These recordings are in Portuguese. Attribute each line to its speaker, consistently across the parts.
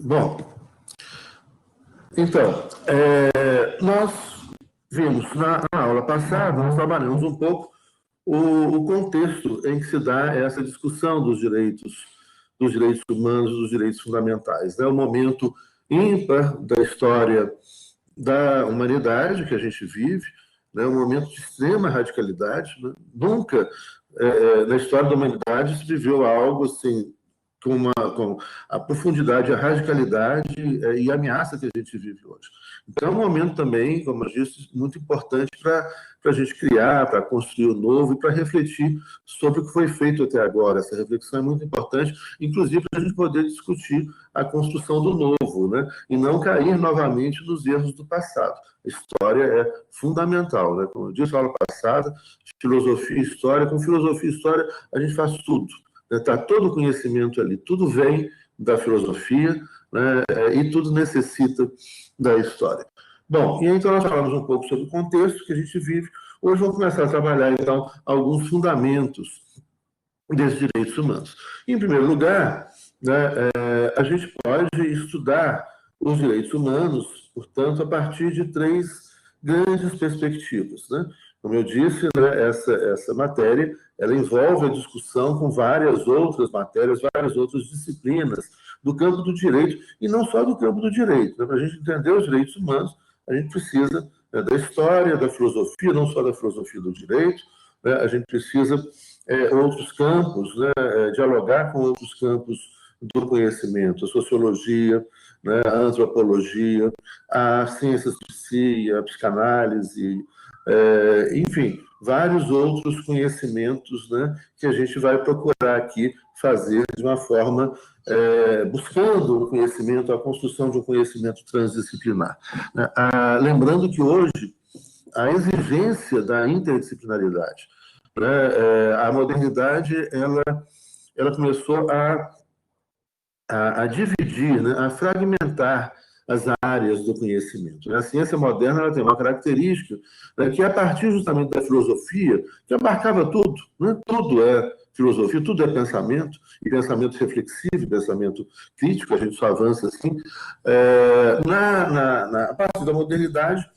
Speaker 1: Bom, então, nós vimos na aula passada, nós trabalhamos um pouco o contexto em que se dá essa discussão dos direitos humanos, dos direitos fundamentais. É um momento ímpar da história da humanidade que a gente vive, né? Um momento de extrema radicalidade. Né? Nunca na história da humanidade se viveu algo assim com a profundidade, a radicalidade e a ameaça que a gente vive hoje. Então, é um momento também, como eu disse, muito importante para a gente criar, para construir o novo e para refletir sobre o que foi feito até agora. Essa reflexão é muito importante, inclusive para a gente poder discutir a construção do novo, né? E não cair novamente nos erros do passado. A história é fundamental, né? Como eu disse na aula passada, filosofia e história. Com filosofia e história, a gente faz tudo. Está todo o conhecimento ali, tudo vem da filosofia, né, e tudo necessita da história. Bom, e então nós falamos um pouco sobre o contexto que a gente vive. Hoje vamos começar a trabalhar, então, alguns fundamentos desses direitos humanos. Em primeiro lugar, né, a gente pode estudar os direitos humanos, portanto, a partir de três grandes perspectivas. Né? Como eu disse, né, essa matéria ela envolve a discussão com várias outras matérias, várias outras disciplinas do campo do direito, e não só do campo do direito. Né? Para a gente entender os direitos humanos, a gente precisa da história, da filosofia, não só da filosofia do direito, né? A gente precisa outros campos, né? Dialogar com outros campos do conhecimento, a sociologia, né? A antropologia, a ciências de si, a psicanálise, enfim, vários outros conhecimentos, né, que a gente vai procurar aqui fazer de uma forma buscando o conhecimento, a construção de um conhecimento transdisciplinar. Lembrando que hoje a exigência da interdisciplinaridade, né, a modernidade ela começou a dividir, né, a fragmentar as áreas do conhecimento. A ciência moderna ela tem uma característica, né, que é a partir justamente da filosofia, que abarcava tudo, né? Tudo é filosofia, tudo é pensamento, e pensamento reflexivo, pensamento crítico, a gente só avança assim. A partir da modernidade,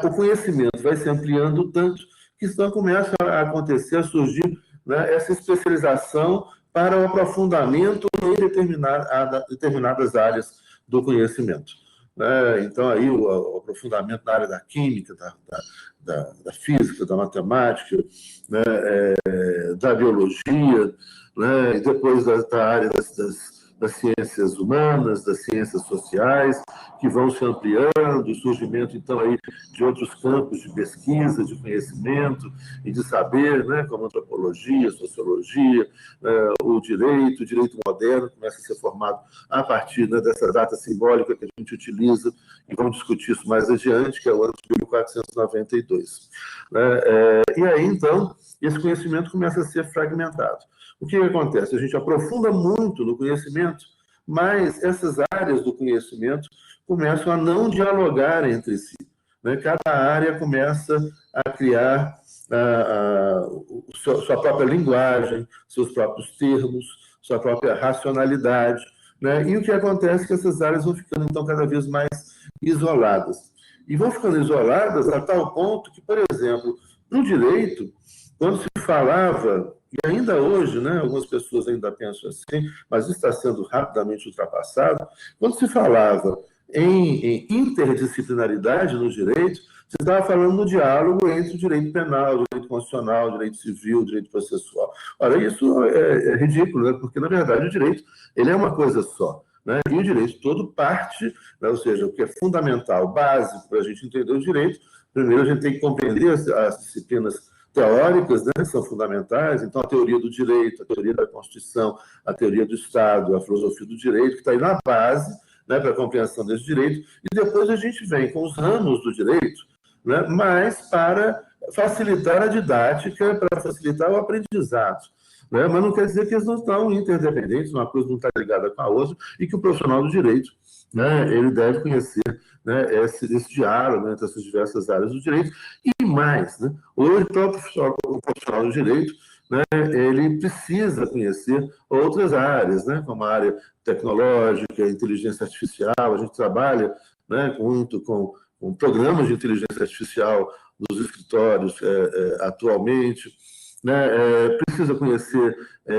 Speaker 1: o conhecimento vai se ampliando tanto que então começa a acontecer, a surgir, né, essa especialização para o aprofundamento em determinadas áreas do conhecimento. Né? Então, aí, o aprofundamento na área da química, da física, da matemática, né, da biologia, né, e depois da área das ciências humanas, das ciências sociais, que vão se ampliando, o surgimento, então, aí, de outros campos de pesquisa, de conhecimento e de saber, né, como antropologia, sociologia, o direito moderno começa a ser formado a partir, né, dessa data simbólica que a gente utiliza, e vamos discutir isso mais adiante, que é o ano de 1492. E aí, então, esse conhecimento começa a ser fragmentado. O que acontece? A gente aprofunda muito no conhecimento, mas essas áreas do conhecimento começam a não dialogar entre si. Né? Cada área começa a criar sua própria linguagem, seus próprios termos, sua própria racionalidade. Né? E o que acontece é que essas áreas vão ficando, então, cada vez mais isoladas. E vão ficando isoladas a tal ponto que, por exemplo, no direito, quando se falava, e ainda hoje, né, algumas pessoas ainda pensam assim, mas isso está sendo rapidamente ultrapassado, quando se falava em interdisciplinaridade no direito, você estava falando no diálogo entre o direito penal, o direito constitucional, o direito civil, o direito processual. Ora, isso é ridículo, né? Porque, na verdade, o direito ele é uma coisa só. Né? E o direito todo parte, né? Ou seja, o que é fundamental, básico para a gente entender o direito, primeiro a gente tem que compreender as disciplinas teóricas, né, são fundamentais, então a teoria do direito, a teoria da Constituição, a teoria do Estado, a filosofia do direito, que está aí na base, né, para a compreensão desse direito, e depois a gente vem com os ramos do direito, né, mas para facilitar a didática, para facilitar o aprendizado. Né, mas não quer dizer que eles não estão interdependentes, uma coisa não está ligada com a outra, e que o profissional do direito, né, ele deve conhecer, né, esse diálogo, né, entre essas diversas áreas do direito, e mais, né, hoje o profissional do direito, né, ele precisa conhecer outras áreas, né, como a área tecnológica, inteligência artificial. A gente trabalha, né, muito com programas de inteligência artificial nos escritórios atualmente, né, precisa conhecer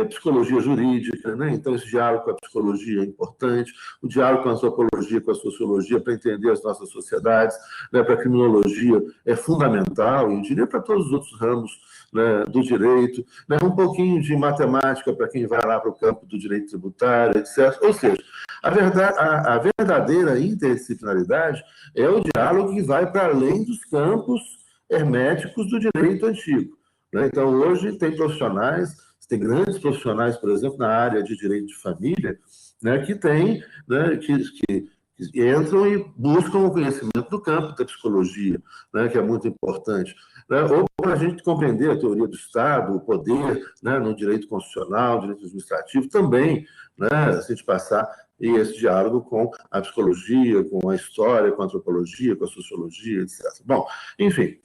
Speaker 1: psicologia jurídica, né, então esse diálogo com a psicologia é importante, o diálogo com a antropologia, com a sociologia, para entender as nossas sociedades, né, para a criminologia é fundamental, e eu diria para todos os outros ramos, né, do direito, né, um pouquinho de matemática para quem vai lá para o campo do direito tributário, etc. Ou seja, a verdadeira interdisciplinaridade é o diálogo que vai para além dos campos herméticos do direito antigo, né? Então, hoje tem profissionais, tem grandes profissionais, por exemplo, na área de direito de família, né, que tem, né, que entram e buscam o conhecimento do campo da psicologia, né, que é muito importante, né, ou para a gente compreender a teoria do Estado, o poder, né, no direito constitucional, direito administrativo, também, né, se a gente passar esse diálogo com a psicologia, com a história, com a antropologia, com a sociologia, etc. Bom, enfim,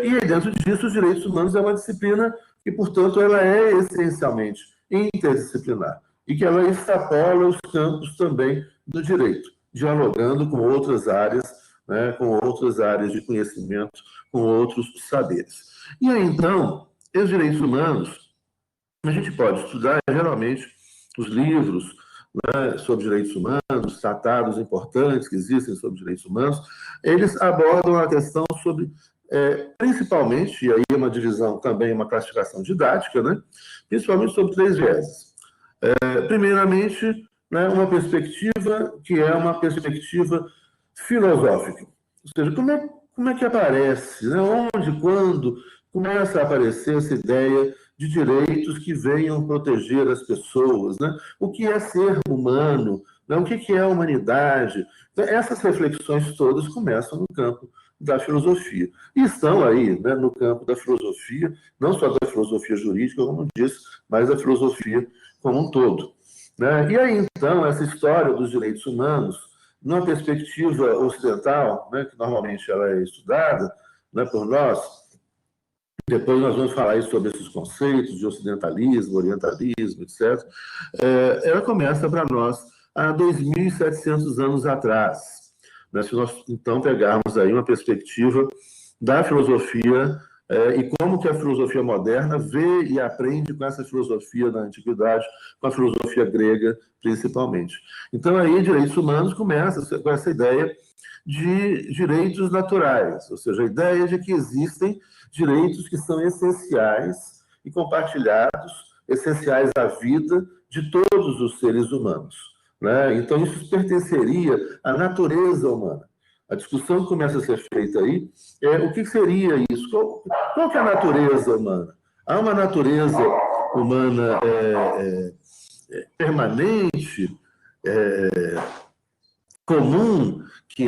Speaker 1: e dentro disso, os direitos humanos é uma disciplina que, portanto, ela é essencialmente interdisciplinar e que ela extrapola os campos também do direito, dialogando com outras áreas, né, com outras áreas de conhecimento, com outros saberes. E aí, então, os direitos humanos, a gente pode estudar, geralmente, os livros, né, sobre direitos humanos, tratados importantes que existem sobre direitos humanos, eles abordam a questão sobre, principalmente, e aí é uma divisão também, uma classificação didática, né, principalmente sobre três vieses. Primeiramente, né, uma perspectiva que é uma perspectiva filosófica, ou seja, como é que aparece, né, onde, quando começa a aparecer essa ideia de direitos que venham proteger as pessoas, né? O que é ser humano, né? O que é a humanidade. Então, essas reflexões todas começam no campo da filosofia. E estão aí, né, no campo da filosofia, não só da filosofia jurídica, como disse, mas da filosofia como um todo, né? E aí, então, essa história dos direitos humanos, numa perspectiva ocidental, né, que normalmente ela é estudada, né, por nós, depois nós vamos falar sobre esses conceitos de ocidentalismo, orientalismo, etc. Ela começa para nós há 2.700 anos atrás, né? Se nós, então, pegarmos aí uma perspectiva da filosofia e como que a filosofia moderna vê e aprende com essa filosofia da antiguidade, com a filosofia grega, principalmente. Então, aí, direitos humanos começa com essa ideia de direitos naturais, ou seja, a ideia de que existem direitos que são essenciais e compartilhados, essenciais à vida de todos os seres humanos, né? Então, isso pertenceria à natureza humana. A discussão que começa a ser feita aí é o que seria isso? Qual que é a natureza humana? Há uma natureza humana permanente, comum, que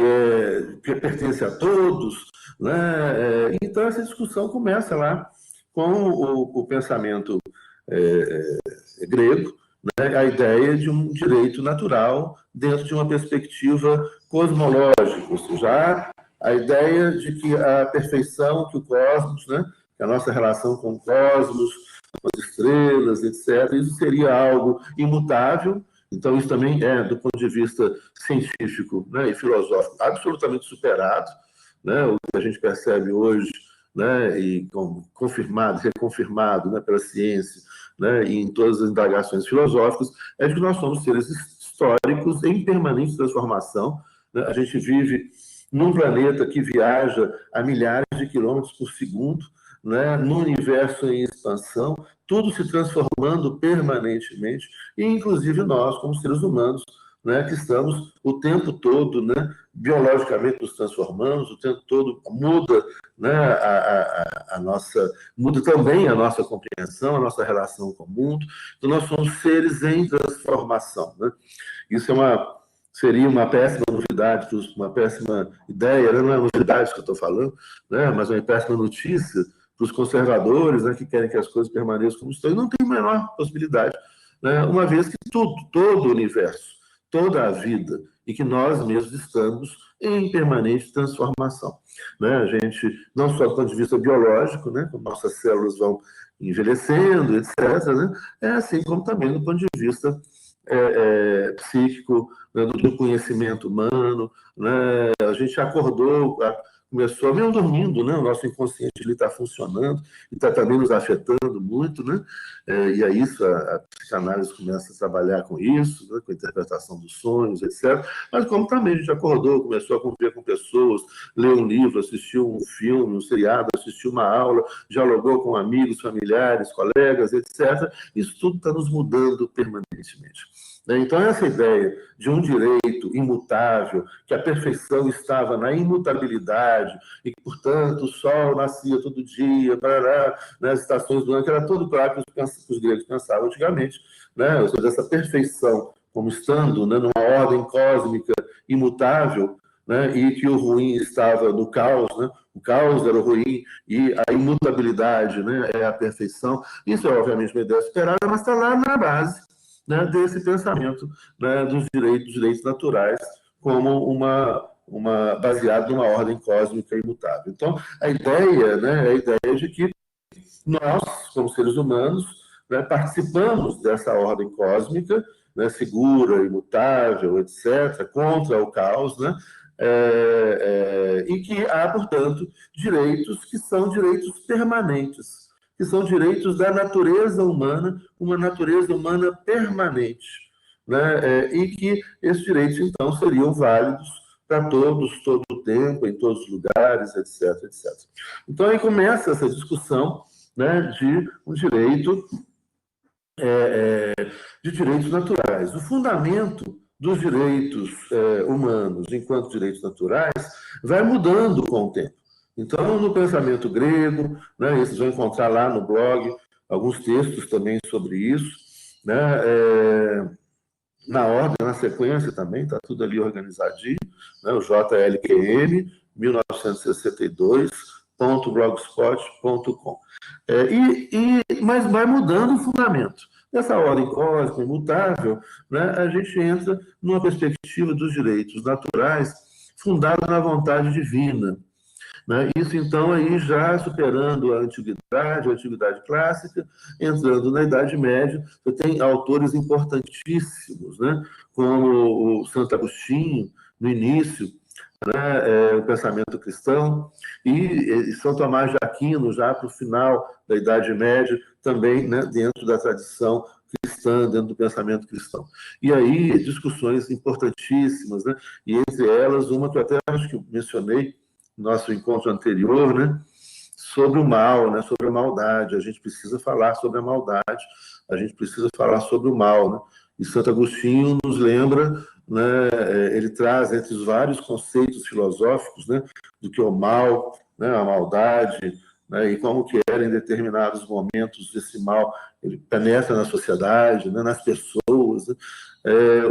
Speaker 1: pertence a todos, né? Então, essa discussão começa lá com o pensamento grego, né? A ideia de um direito natural dentro de uma perspectiva cosmológica, ou seja, a ideia de que a perfeição que o cosmos, né? Que a nossa relação com o cosmos, com as estrelas, etc., isso seria algo imutável. Então, isso também é, do ponto de vista científico, né, e filosófico, absolutamente superado, né, o que a gente percebe hoje, né, e confirmado, reconfirmado, né, pela ciência, né, e em todas as indagações filosóficas, é de que nós somos seres históricos em permanente transformação, né? A gente vive num planeta que viaja a milhares de quilômetros por segundo, né, no universo em expansão, tudo se transformando permanentemente, e inclusive nós, como seres humanos, né, que estamos o tempo todo, né, biologicamente nos transformamos, o tempo todo muda, né, muda também a nossa compreensão, a nossa relação com o mundo. Então, nós somos seres em transformação, né? Isso seria uma péssima novidade, uma péssima ideia, né? Não é novidade que eu estou falando, né, mas uma péssima notícia para os conservadores, né, que querem que as coisas permaneçam como estão, e não tem a menor possibilidade, né, uma vez que todo o universo, toda a vida, e que nós mesmos estamos em permanente transformação, né? A gente, não só do ponto de vista biológico, né, como nossas células vão envelhecendo, etc., né? É assim como também do ponto de vista psíquico, né, do conhecimento humano, né? A gente acordou, começou mesmo dormindo, né? O nosso inconsciente está funcionando e está também nos afetando muito, né? E aí isso, a psicanálise começa a trabalhar com isso, né? Com a interpretação dos sonhos, etc. Mas como também a gente acordou, começou a conviver com pessoas, leu um livro, assistiu um filme, um seriado, assistiu uma aula, dialogou com amigos, familiares, colegas, etc. Isso tudo está nos mudando permanentemente. Então, essa ideia de um direito imutável, que a perfeição estava na imutabilidade, e que, portanto, o sol nascia todo dia, parará, nas estações do ano, que era tudo claro que os gregos pensavam antigamente, né? Ou seja, essa perfeição como estando, né, numa ordem cósmica imutável, né, e que o ruim estava no caos, né? O caos era o ruim e a imutabilidade, né, é a perfeição. Isso é, obviamente, uma ideia esperada, mas está lá na base, né, desse pensamento, né, dos direitos naturais como baseado numa ordem cósmica imutável. Então, a ideia, né, é a ideia de que nós, como seres humanos, né, participamos dessa ordem cósmica, né, segura, imutável, etc., contra o caos, né, e que há, portanto, direitos que são direitos permanentes, que são direitos da natureza humana, uma natureza humana permanente, né, e que esses direitos, então, seriam válidos para todos, todo o tempo, em todos os lugares, etc., etc. Então, aí começa essa discussão, né, de um direito, de direitos naturais. O fundamento dos direitos humanos enquanto direitos naturais vai mudando com o tempo. Então, no pensamento grego, né, vocês vão encontrar lá no blog alguns textos também sobre isso, né, na ordem, na sequência também, está tudo ali organizadinho, né, o JLQM, 1972.blogspot.com. Mas vai mudando o fundamento. Nessa ordem cósmica imutável, né, a gente entra numa perspectiva dos direitos naturais fundada na vontade divina. Né? Isso, então, aí já superando a antiguidade clássica, entrando na Idade Média, você tem autores importantíssimos, né? Como o Santo Agostinho, no início, né? O pensamento cristão, e São Tomás de Aquino, já para o final da Idade Média, também, né? Dentro da tradição cristã, dentro do pensamento cristão. E aí, discussões importantíssimas, né? E entre elas, uma que eu até acho que eu mencionei, nosso encontro anterior, né, sobre o mal, né, sobre a maldade. A gente precisa falar sobre a maldade, a gente precisa falar sobre o mal, né? E Santo Agostinho nos lembra, né, ele traz entre os vários conceitos filosóficos, né, do que é o mal, né, a maldade, né, e como que era em determinados momentos esse mal, ele penetra na sociedade, né, nas pessoas, né?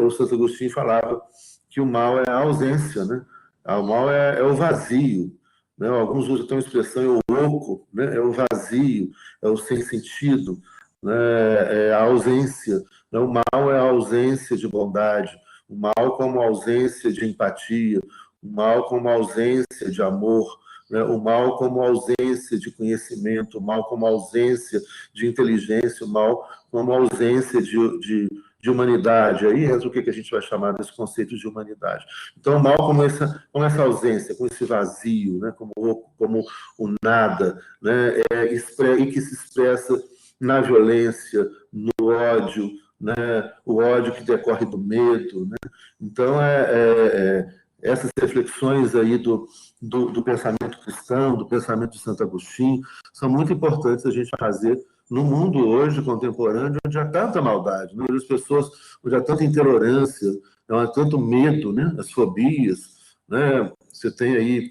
Speaker 1: O Santo Agostinho falava que o mal é a ausência, né? O mal é o vazio, né? Alguns usam até uma expressão, é o oco, né? É o vazio, é o sem sentido, né? É a ausência. Né? O mal é a ausência de bondade, o mal como ausência de empatia, o mal como ausência de amor, né? O mal como ausência de conhecimento, o mal como ausência de inteligência, o mal como ausência de humanidade. Aí entra o que a gente vai chamar desse conceito de humanidade. Então, o mal como essa ausência, com esse vazio, né, como o nada, né, e que se expressa na violência, no ódio, né, o ódio que decorre do medo. Né? Então, essas reflexões aí do pensamento cristão, do pensamento de Santo Agostinho, são muito importantes a gente fazer no mundo hoje contemporâneo, onde há tanta maldade, né? Onde as pessoas, onde há tanta intolerância, há tanto medo, né? As fobias, né? Você tem aí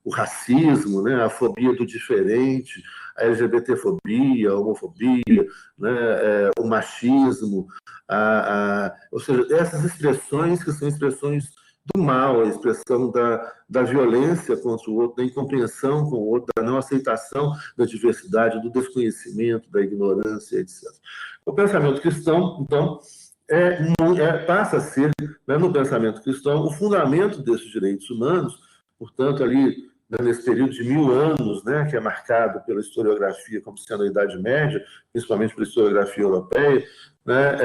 Speaker 1: o racismo, né? A fobia do diferente, a LGBTfobia, a homofobia, né? O machismo, ou seja, essas expressões que são expressões do mal, a expressão da violência contra o outro, da incompreensão com o outro, da não aceitação da diversidade, do desconhecimento, da ignorância, etc. O pensamento cristão, então, passa a ser, né, no pensamento cristão, o fundamento desses direitos humanos, portanto, ali, né, nesse período de 1000 anos, né, que é marcado pela historiografia como sendo a Idade Média, principalmente pela historiografia europeia, né,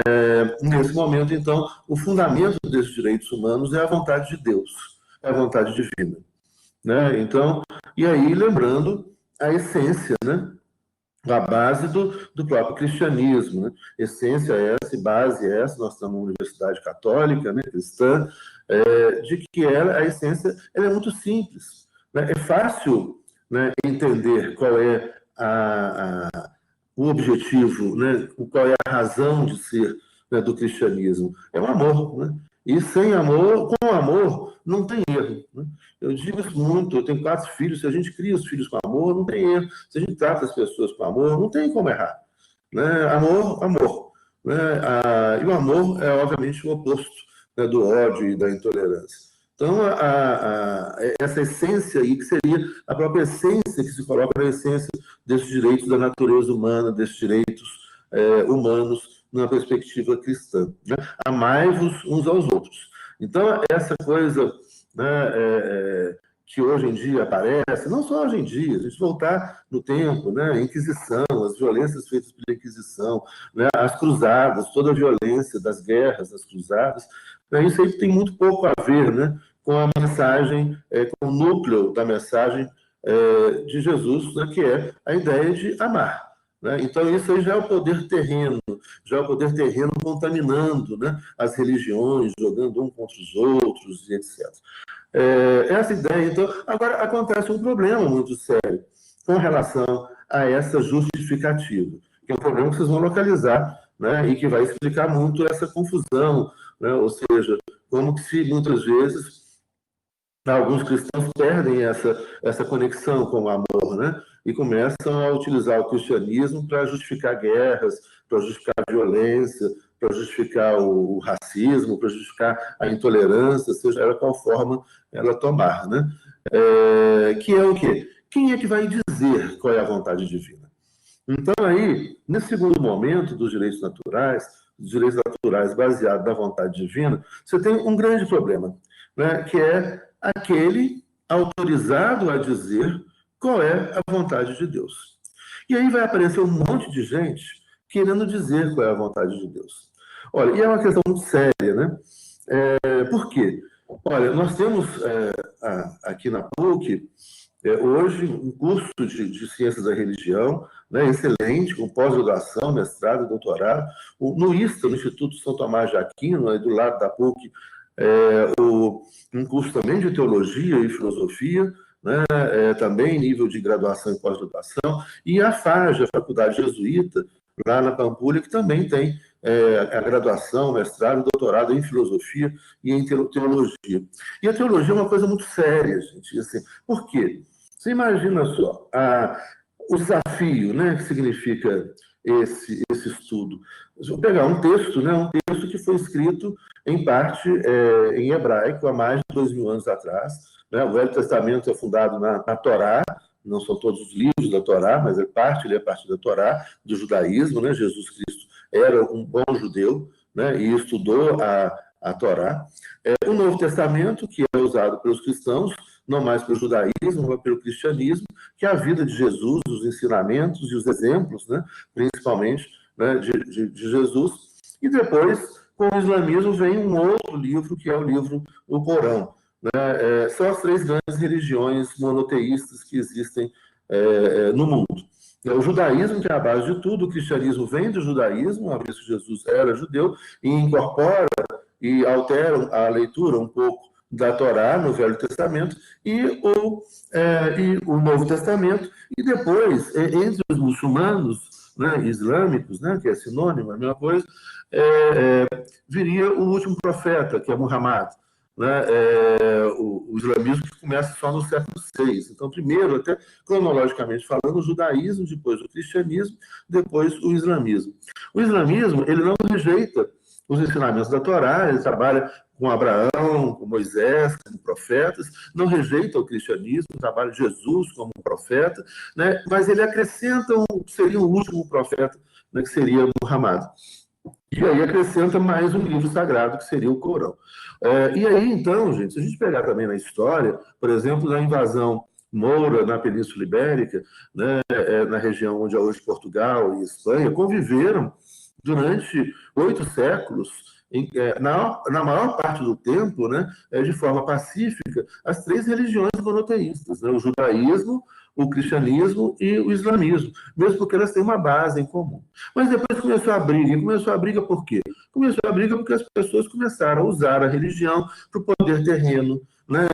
Speaker 1: nesse momento, então, o fundamento desses direitos humanos é a vontade de Deus, é a vontade divina. Né? Então, e aí, lembrando a essência, né? A base do próprio cristianismo, né? Essência essa e base essa, nós estamos numa universidade católica, né, cristã, de que a essência ela é muito simples. Né? É fácil, né, entender qual é o objetivo, né, qual é a razão de ser, né, do cristianismo. É o amor. Né? E sem amor, com amor, não tem erro. Né? Eu digo isso muito, eu tenho 4 filhos, se a gente cria os filhos com amor, não tem erro. Se a gente trata as pessoas com amor, não tem como errar. Né? Amor, amor. Né? E o amor é, obviamente, o oposto, né, do ódio e da intolerância. Então, essa essência aí, que seria a própria essência que se coloca na essência desses direitos da natureza humana, desses direitos humanos, numa perspectiva cristã. Né? Amai-vos uns aos outros. Então, essa coisa, né, que hoje em dia aparece, não só hoje em dia, a gente voltar no tempo, né, a Inquisição, as violências feitas pela Inquisição, né, as cruzadas, toda a violência das guerras, das cruzadas, né, isso aí tem muito pouco a ver, né, com a mensagem, com o núcleo da mensagem de Jesus, né, que é a ideia de amar. Né? Então, isso aí já é o poder terreno, já é o poder terreno contaminando, né, as religiões, jogando um contra os outros, e etc. Essa ideia, então, agora acontece um problema muito sério com relação a essa justificativa, que é um problema que vocês vão localizar, né, e que vai explicar muito essa confusão, né, ou seja, como que se muitas vezes alguns cristãos perdem essa conexão com o amor, né, e começam a utilizar o cristianismo para justificar guerras, para justificar a violência, para justificar o racismo, para justificar a intolerância, seja ela qual forma ela tomar, né? Que é o quê? Quem é que vai dizer qual é a vontade divina? Então, aí, nesse segundo momento dos direitos naturais baseados na vontade divina, você tem um grande problema, né? Que é aquele autorizado a dizer qual é a vontade de Deus. E aí vai aparecer um monte de gente querendo dizer qual é a vontade de Deus. Olha, e é uma questão muito séria, né? Por quê? Olha, nós temos aqui na PUC, hoje, um curso de Ciências da Religião, né, excelente, com pós-graduação, mestrado, doutorado. No ISTA, no Instituto São Tomás de Aquino, aí do lado da PUC, um curso também de Teologia e Filosofia, né, também nível de graduação e pós-graduação, e a FAJ, a Faculdade Jesuíta, lá na Pampulha, que também tem a graduação, mestrado, doutorado em filosofia e em teologia. E a teologia é uma coisa muito séria, gente. Assim, por quê? Você imagina só o desafio, né, que significa esse estudo. Vou pegar um texto, né, um texto que foi escrito, em parte, em hebraico, há mais de 2000 anos atrás. Né? O Velho Testamento é fundado na Torá, não são todos os livros da Torá, mas ele é parte da Torá, do judaísmo. Né? Jesus Cristo era um bom judeu, né? E estudou a Torá. O Novo Testamento, que é usado pelos cristãos, não mais pelo judaísmo, mas pelo cristianismo, que é a vida de Jesus, os ensinamentos e os exemplos, né? Principalmente, né, de Jesus. E depois, com o islamismo, vem um outro livro, que é o livro do Corão. Né? São as 3 grandes religiões monoteístas que existem no mundo. O judaísmo, que é a base de tudo, o cristianismo vem do judaísmo, uma vez que Jesus era judeu, e incorpora e altera a leitura um pouco da Torá no Velho Testamento e o Novo Testamento, e depois, entre os muçulmanos, né, islâmicos, né, que é sinônimo, a mesma coisa, viria o último profeta, que é Muhammad. Né, o islamismo que começa só no século VI. Então, primeiro, até cronologicamente falando, o judaísmo, depois o cristianismo, depois o islamismo. O islamismo, ele não rejeita os ensinamentos da Torá, ele trabalha com Abraão, com Moisés, como profetas, não rejeita o cristianismo, trabalha Jesus como profeta, né, mas ele acrescenta seria o último profeta, né, que seria Muhammad. E aí acrescenta mais um livro sagrado, que seria o Corão. E aí, então, gente, se a gente pegar também na história, por exemplo, da invasão Moura, na Península Ibérica, né, na região onde é hoje Portugal e Espanha, conviveram durante 8 séculos, na maior parte do tempo, né, de forma pacífica, as 3 religiões monoteístas, né, o judaísmo, o cristianismo e o islamismo, mesmo porque elas têm uma base em comum. Mas depois começou a briga. E começou a briga por quê? Começou a briga porque as pessoas começaram a usar a religião para o poder terreno, né,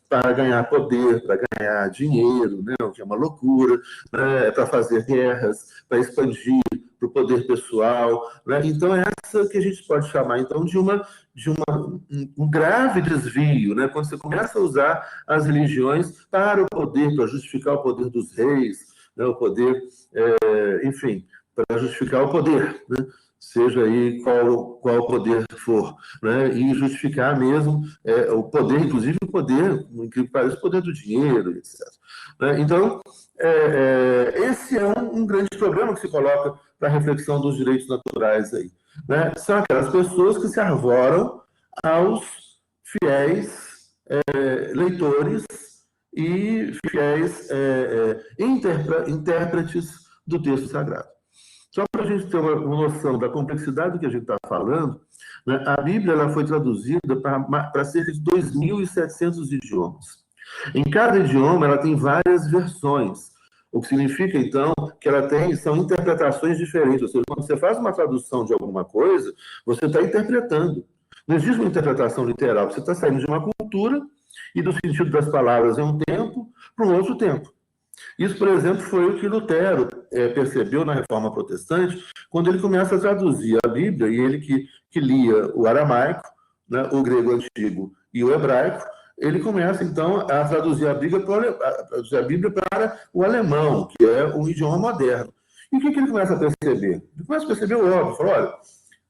Speaker 1: para ganhar poder, para ganhar dinheiro, né, o que é uma loucura, né, para fazer guerras, para expandir para o poder pessoal. Né? Então, é essa que a gente pode chamar então, de um grave desvio, né? Quando você começa a usar as religiões para o poder, para justificar o poder dos reis, né? O poder, enfim, para justificar o poder, né? Seja aí qual poder for, né? E justificar mesmo o poder, inclusive o poder, que parece o poder do dinheiro, etc. Né? Então, esse é um grande problema que se coloca para a reflexão dos direitos naturais aí. Né? São aquelas pessoas que se arvoram aos fiéis leitores e fiéis intérpretes do texto sagrado. Só para a gente ter uma noção da complexidade do que a gente está falando, né, a Bíblia ela foi traduzida para cerca de 2.700 idiomas. Em cada idioma, ela tem várias versões, o que significa, então, que são interpretações diferentes. Ou seja, quando você faz uma tradução de alguma coisa, você está interpretando. Não existe uma interpretação literal, você está saindo de uma cultura e do sentido das palavras em um tempo para um outro tempo. Isso, por exemplo, foi o que Lutero percebeu na Reforma Protestante, quando ele começa a traduzir a Bíblia, e ele que lia o aramaico, né, o grego antigo e o hebraico, ele começa, então, a traduzir a Bíblia para o alemão, que é um idioma moderno. E o que ele começa a perceber? Ele começa a perceber o óbvio. Fala, olha,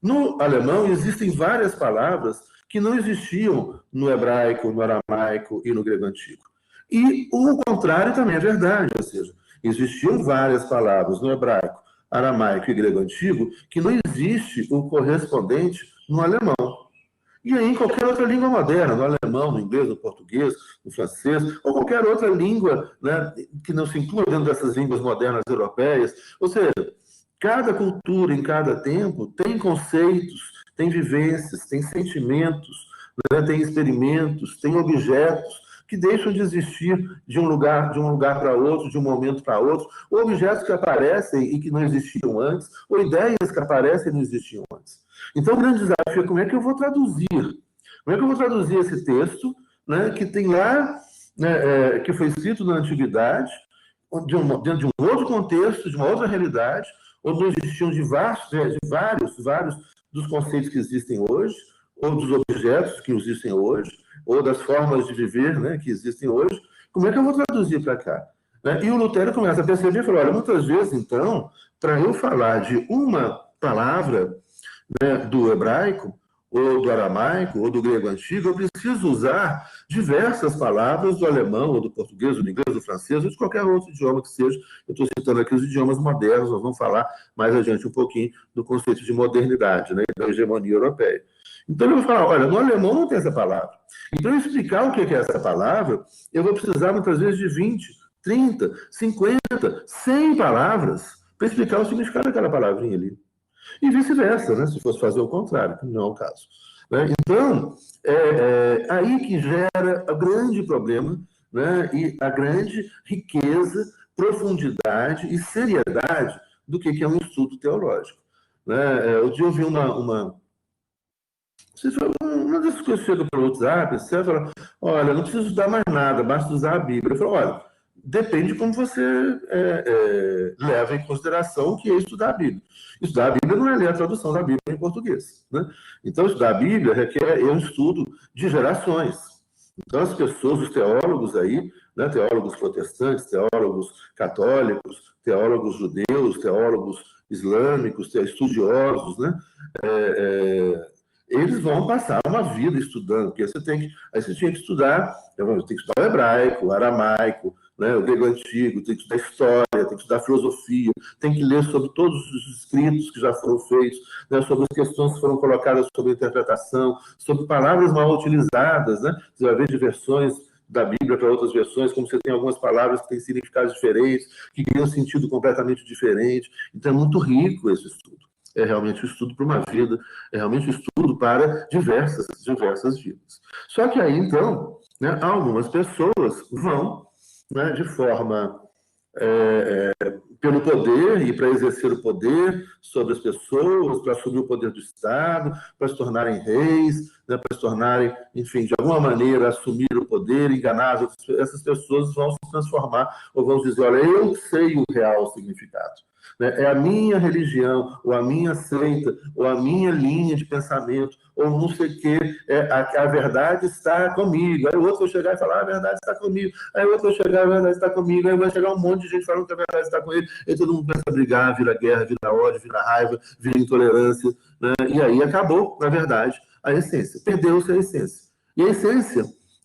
Speaker 1: no alemão existem várias palavras que não existiam no hebraico, no aramaico e no grego antigo. E o contrário também é verdade, ou seja, existiam várias palavras no hebraico, aramaico e grego antigo que não existe o correspondente no alemão. E aí, em qualquer outra língua moderna, no alemão, no inglês, no português, no francês, ou qualquer outra língua, né, que não se inclua dentro dessas línguas modernas europeias. Ou seja, cada cultura, em cada tempo, tem conceitos, tem vivências, tem sentimentos, né, tem experimentos, tem objetos que deixam de existir de um lugar para outro, de um momento para outro, ou objetos que aparecem e que não existiam antes, ou ideias que aparecem e não existiam antes. Então, o grande desafio é como é que eu vou traduzir? Como é que eu vou traduzir esse texto, né, que tem lá, né, que foi escrito na Antiguidade, dentro de um outro contexto, de uma outra realidade, onde não existiam de vários dos conceitos que existem hoje, ou dos objetos que existem hoje, ou das formas de viver, né, que existem hoje. Como é que eu vou traduzir para cá? Né? E o Lutero começa a perceber e falou, olha, muitas vezes, então, para eu falar de uma palavra, né, do hebraico, ou do aramaico, ou do grego antigo, eu preciso usar diversas palavras do alemão, ou do português, ou do inglês, do francês, ou de qualquer outro idioma que seja. Eu estou citando aqui os idiomas modernos, nós vamos falar mais adiante um pouquinho do conceito de modernidade, né, da hegemonia europeia. Então, eu vou falar, olha, no alemão não tem essa palavra. Então, explicar o que é essa palavra, eu vou precisar muitas vezes de 20, 30, 50, 100 palavras para explicar o significado daquela palavrinha ali. E vice-versa, né? Se fosse fazer o contrário, que não é o caso. Né? Então, aí que gera o grande problema, né? E a grande riqueza, profundidade e seriedade do que é um estudo teológico. Né? Eu ouvi uma dessas coisas chega pelo WhatsApp, você fala, olha, não preciso estudar mais nada, basta usar a Bíblia. Eu falo, olha, depende de como você leva em consideração o que é estudar a Bíblia. Estudar a Bíblia não é ler a tradução da Bíblia em português. Né? Então, estudar a Bíblia requer um estudo de gerações. Então, as pessoas, os teólogos aí, né, teólogos protestantes, teólogos católicos, teólogos judeus, teólogos islâmicos, estudiosos, né, eles vão passar uma vida estudando, porque você tinha que estudar, tem que estudar o hebraico, o aramaico, né, o grego antigo, tem que estudar história, tem que estudar filosofia, tem que ler sobre todos os escritos que já foram feitos, né, sobre as questões que foram colocadas sobre interpretação, sobre palavras mal utilizadas, né? Você vai ver de versões da Bíblia para outras versões, como você tem algumas palavras que têm significados diferentes, que criam um sentido completamente diferente. Então, é muito rico esse estudo. É realmente um estudo para uma vida, é realmente um estudo para diversas vidas. Só que aí, então, né, algumas pessoas vão, né, de forma pelo poder e para exercer o poder sobre as pessoas, para assumir o poder do Estado, para se tornarem reis, né, para se tornarem, enfim, de alguma maneira assumir o poder, enganar essas pessoas vão se transformar ou vão dizer, olha, eu sei o real significado. É a minha religião, ou a minha seita, ou a minha linha de pensamento, ou não sei o quê, a verdade está comigo. Aí o outro vai chegar e falar, a verdade está comigo. Aí o outro vai chegar, a verdade está comigo. Aí vai chegar um monte de gente falando que a verdade está com ele. Aí todo mundo começa a brigar, vira guerra, vira ódio, vira raiva, vira intolerância. Né? E aí acabou, na verdade, a essência. Perdeu-se a essência. E a essência,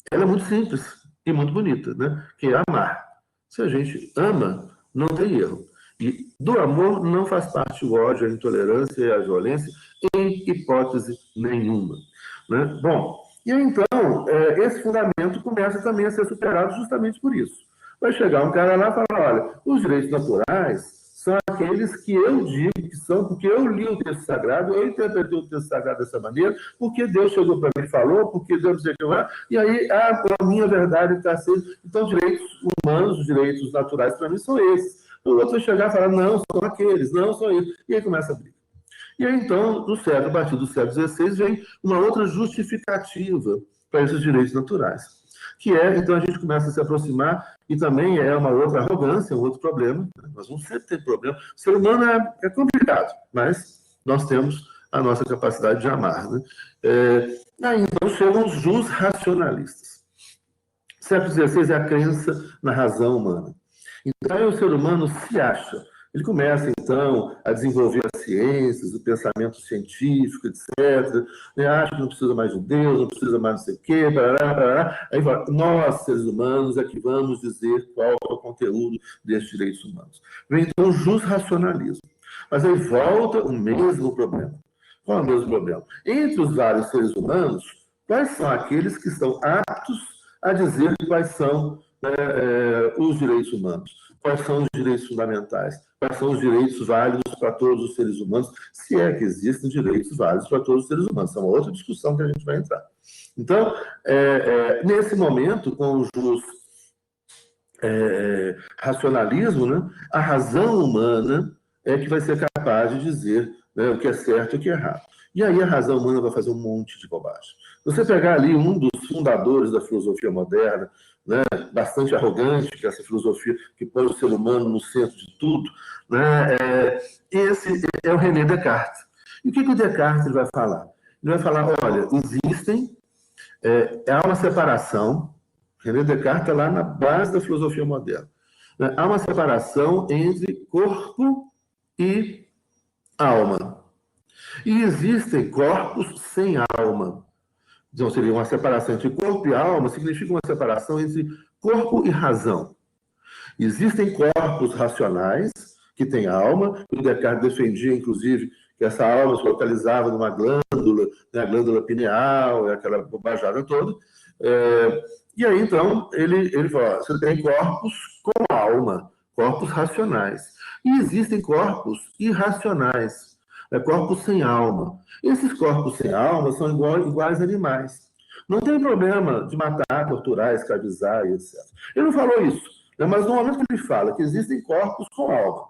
Speaker 1: ela é muito simples e muito bonita, né? Que é amar. Se a gente ama, não tem erro. E do amor não faz parte o ódio, a intolerância e a violência, em hipótese nenhuma. Né? Bom, e então, esse fundamento começa também a ser superado justamente por isso. Vai chegar um cara lá e falar, olha, os direitos naturais são aqueles que eu digo que são, porque eu li o texto sagrado, eu interpretei o texto sagrado dessa maneira, porque Deus chegou para mim e falou, porque Deus não sei o que lá, e aí a minha verdade está sendo... Então, direitos humanos, os direitos naturais, para mim, são esses. O outro vai chegar e falar, não, são aqueles, não, são eles. E aí começa a briga. E aí, então, a partir do século XVI, vem uma outra justificativa para esses direitos naturais. Que então, a gente começa a se aproximar, e também é uma outra arrogância, um outro problema. Nós vamos sempre ter problema. O ser humano é complicado, mas nós temos a nossa capacidade de amar. Né? Aí, então, chegam os jus racionalistas. O século XVI é a crença na razão humana. Então, aí o ser humano se acha. Ele começa, então, a desenvolver as ciências, o pensamento científico, etc. Ele acha que não precisa mais de Deus, não precisa mais não sei o quê, parará, parará. Aí fala, nós, seres humanos, é que vamos dizer qual é o conteúdo desses direitos humanos. Vem, então, o jusracionalismo. Mas aí volta o mesmo problema. Qual é o mesmo problema? Entre os vários seres humanos, quais são aqueles que estão aptos a dizer quais são os direitos humanos, quais são os direitos fundamentais, quais são os direitos válidos para todos os seres humanos, se é que existem direitos válidos para todos os seres humanos. É uma outra discussão que a gente vai entrar. Então, nesse momento, com o racionalismo, né, a razão humana é que vai ser capaz de dizer, né, o que é certo e o que é errado. E aí a razão humana vai fazer um monte de bobagem. Você pegar ali um dos fundadores da filosofia moderna, né, bastante arrogante, que é essa filosofia que põe o ser humano no centro de tudo, né, esse é o René Descartes. E o que o Descartes vai falar? Ele vai falar, olha, há uma separação, René Descartes está lá na base da filosofia moderna, né, há uma separação entre corpo e alma. E existem corpos sem alma. Então, seria uma separação entre corpo e alma, significa uma separação entre corpo e razão. Existem corpos racionais que têm alma, o Descartes defendia, inclusive, que essa alma se localizava numa glândula, né, a glândula pineal, aquela bobajada toda. E aí, então, ele fala, você tem corpos com alma, corpos racionais. E existem corpos irracionais, corpos sem alma. Esses corpos sem alma são iguais a animais. Não tem problema de matar, torturar, escravizar, etc. Ele não falou isso, né? Mas no momento que ele fala que existem corpos com alma,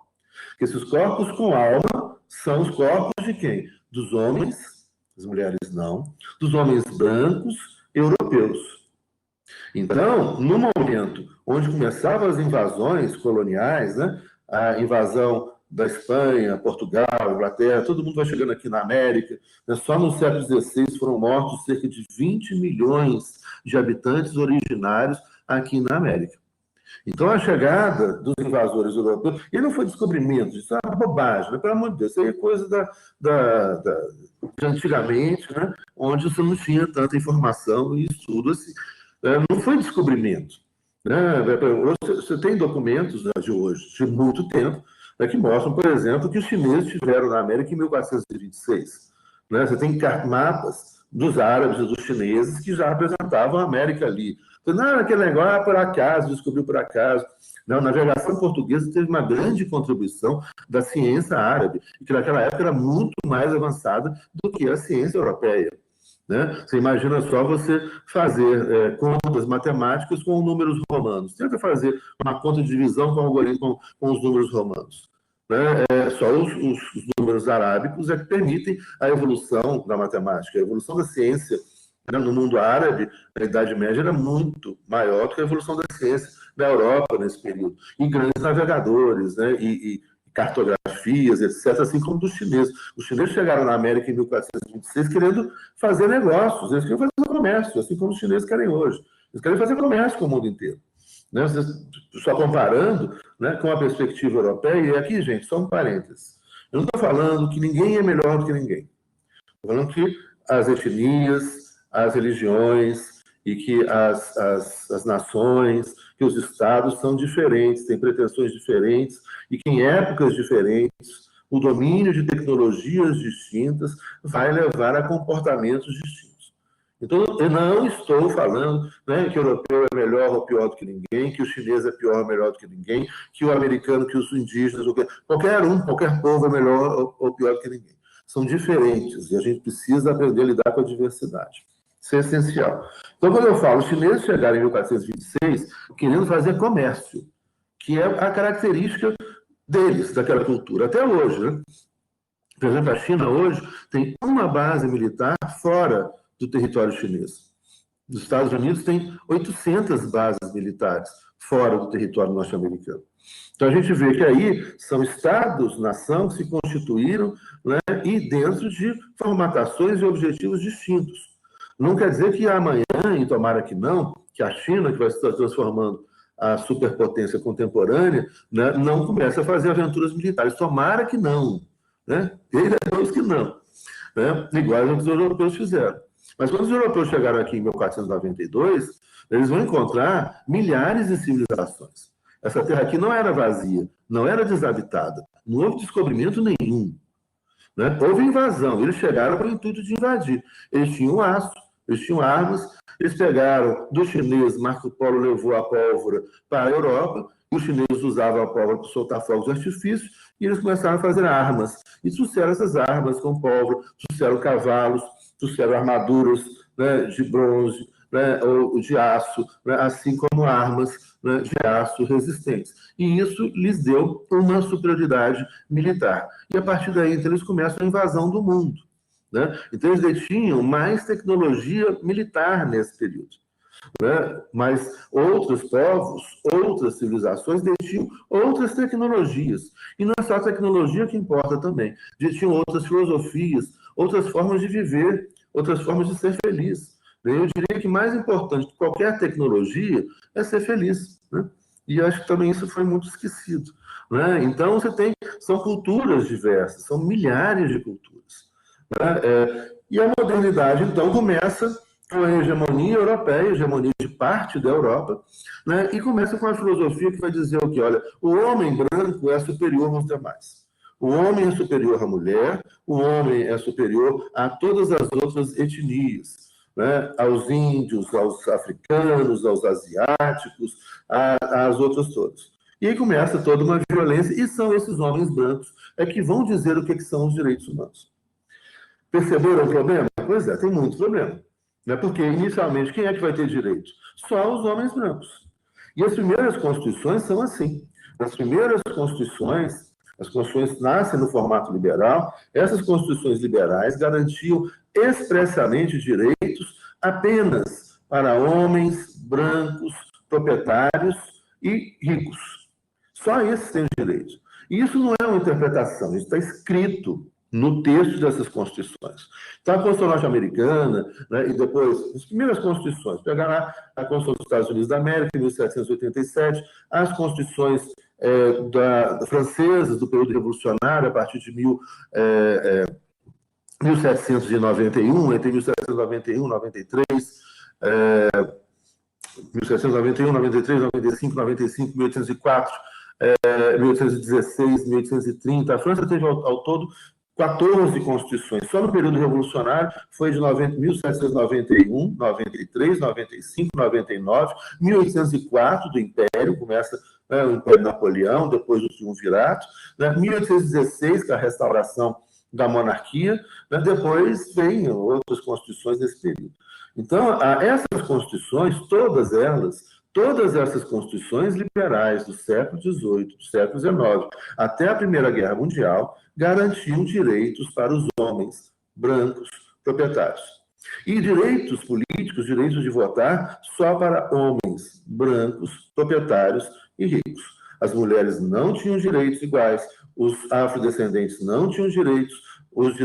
Speaker 1: que esses corpos com alma são os corpos de quem? Dos homens, as mulheres não, dos homens brancos europeus. Então, no momento onde começavam as invasões coloniais, né, a invasão da Espanha, Portugal, Inglaterra, todo mundo vai chegando aqui na América, né, só no século XVI foram mortos cerca de 20 milhões de habitantes originários aqui na América. Então, a chegada dos invasores europeus, e não foi descobrimento, isso é uma bobagem, né? Pelo amor de Deus, isso aí é coisa de antigamente, né? Onde você não tinha tanta informação e estudo assim. Não foi descobrimento. Né? Você tem documentos, né, de hoje, de muito tempo, né, que mostram, por exemplo, que os chineses estiveram na América em 1426. Né? Você tem mapas dos árabes e dos chineses que já representavam a América ali. Não, aquele negócio é por acaso, descobriu por acaso. Não, a navegação portuguesa teve uma grande contribuição da ciência árabe, que naquela época era muito mais avançada do que a ciência europeia. Né? Você imagina só você fazer contas matemáticas com números romanos. Tenta fazer uma conta de divisão com algoritmo com os números romanos. Né? Só os números arábicos é que permitem a evolução da matemática. A evolução da ciência, né, no mundo árabe, na Idade Média, era muito maior do que a evolução da ciência da Europa nesse período. E grandes navegadores, né, e cartografias, etc., assim como dos chineses. Os chineses chegaram na América em 1426 querendo fazer negócios, eles queriam fazer comércio, assim como os chineses querem hoje. Eles querem fazer comércio com o mundo inteiro. Né? Só comparando, né, com a perspectiva europeia, e aqui, gente, só um parênteses. Eu não estou falando que ninguém é melhor do que ninguém. Estou falando que as etnias, as religiões e que as nações, que os estados são diferentes, têm pretensões diferentes, e que em épocas diferentes, o domínio de tecnologias distintas vai levar a comportamentos distintos. Então, eu não estou falando, né, que o europeu é melhor ou pior do que ninguém, que o chinês é pior ou melhor do que ninguém, que o americano, que os indígenas, qualquer povo é melhor ou pior do que ninguém. São diferentes e a gente precisa aprender a lidar com a diversidade. Isso é essencial. Então, quando eu falo, os chineses chegaram em 1426 querendo fazer comércio, que é a característica deles, daquela cultura, até hoje. Né? Por exemplo, a China hoje tem uma base militar fora do território chinês. Os Estados Unidos têm 800 bases militares fora do território norte-americano. Então, a gente vê que aí são estados-nação que se constituíram, né, e dentro de formatações e objetivos distintos. Não quer dizer que amanhã, e tomara que não, que a China, que vai se transformando a superpotência contemporânea, né, não comece a fazer aventuras militares. Tomara que não. Né? Eles que não. Né? Igual os europeus fizeram. Mas quando os europeus chegaram aqui em 1492, eles vão encontrar milhares de civilizações. Essa terra aqui não era vazia, não era desabitada, não houve descobrimento nenhum. Né? Houve invasão, eles chegaram com o intuito de invadir. Eles tinham aço, eles tinham armas, eles pegaram do chinês, Marco Polo levou a pólvora para a Europa, e os chineses usavam a pólvora para soltar fogos de artifício, e eles começaram a fazer armas. E trouxeram essas armas com pólvora, trouxeram cavalos, trouxeram armaduras, né, de bronze, né, ou de aço, né, assim como armas, né, de aço resistentes. E isso lhes deu uma superioridade militar. E a partir daí, então, eles começam a invasão do mundo. Né? Então, eles detinham mais tecnologia militar nesse período. Né? Mas outros povos, outras civilizações detinham outras tecnologias. E não é só a tecnologia que importa também. Detinham outras filosofias, outras formas de viver, outras formas de ser feliz. Eu diria que mais importante que qualquer tecnologia é ser feliz. Né? E acho que também isso foi muito esquecido. Né? Então, são culturas diversas, são milhares de culturas. Né? E a modernidade, então, começa com a hegemonia europeia, a hegemonia de parte da Europa, né? E começa com a filosofia que vai dizer o quê? Olha, o homem branco é superior aos demais. O homem é superior à mulher, o homem é superior a todas as outras etnias, né? Aos índios, aos africanos, aos asiáticos, às outras todas. E aí começa toda uma violência, e são esses homens brancos que vão dizer o que são os direitos humanos. Perceberam o problema? Pois é, tem muito problema. Né? Porque, inicialmente, quem é que vai ter direito? Só os homens brancos. E as primeiras constituições são assim. As primeiras constituições, as constituições nascem no formato liberal, essas constituições liberais garantiam expressamente direitos apenas para homens brancos, proprietários e ricos. Só esses têm direito. E isso não é uma interpretação, isso está escrito no texto dessas constituições. Então, a Constituição norte-americana, né, e depois, as primeiras constituições, pegar lá a Constituição dos Estados Unidos da América, em 1787, as constituições francesas do período revolucionário, a partir de 1791, entre 1791 e 93, 1791, 93, 95, 95, 1804, 1816, 1830. A França teve, ao todo, 14 constituições. Só no período revolucionário foi de 1791, 93, 95, 99, 1804 do Império, começa, né, o Império Napoleão, depois do Triunvirato, né, 1816, que é a restauração da monarquia, né, depois vem outras constituições nesse período. Então, essas constituições, todas essas constituições liberais do século XVIII, do século XIX, até a Primeira Guerra Mundial, garantiam direitos para os homens brancos proprietários. E direitos políticos, direitos de votar, só para homens brancos proprietários e ricos. As mulheres não tinham direitos iguais, os afrodescendentes não tinham direitos, os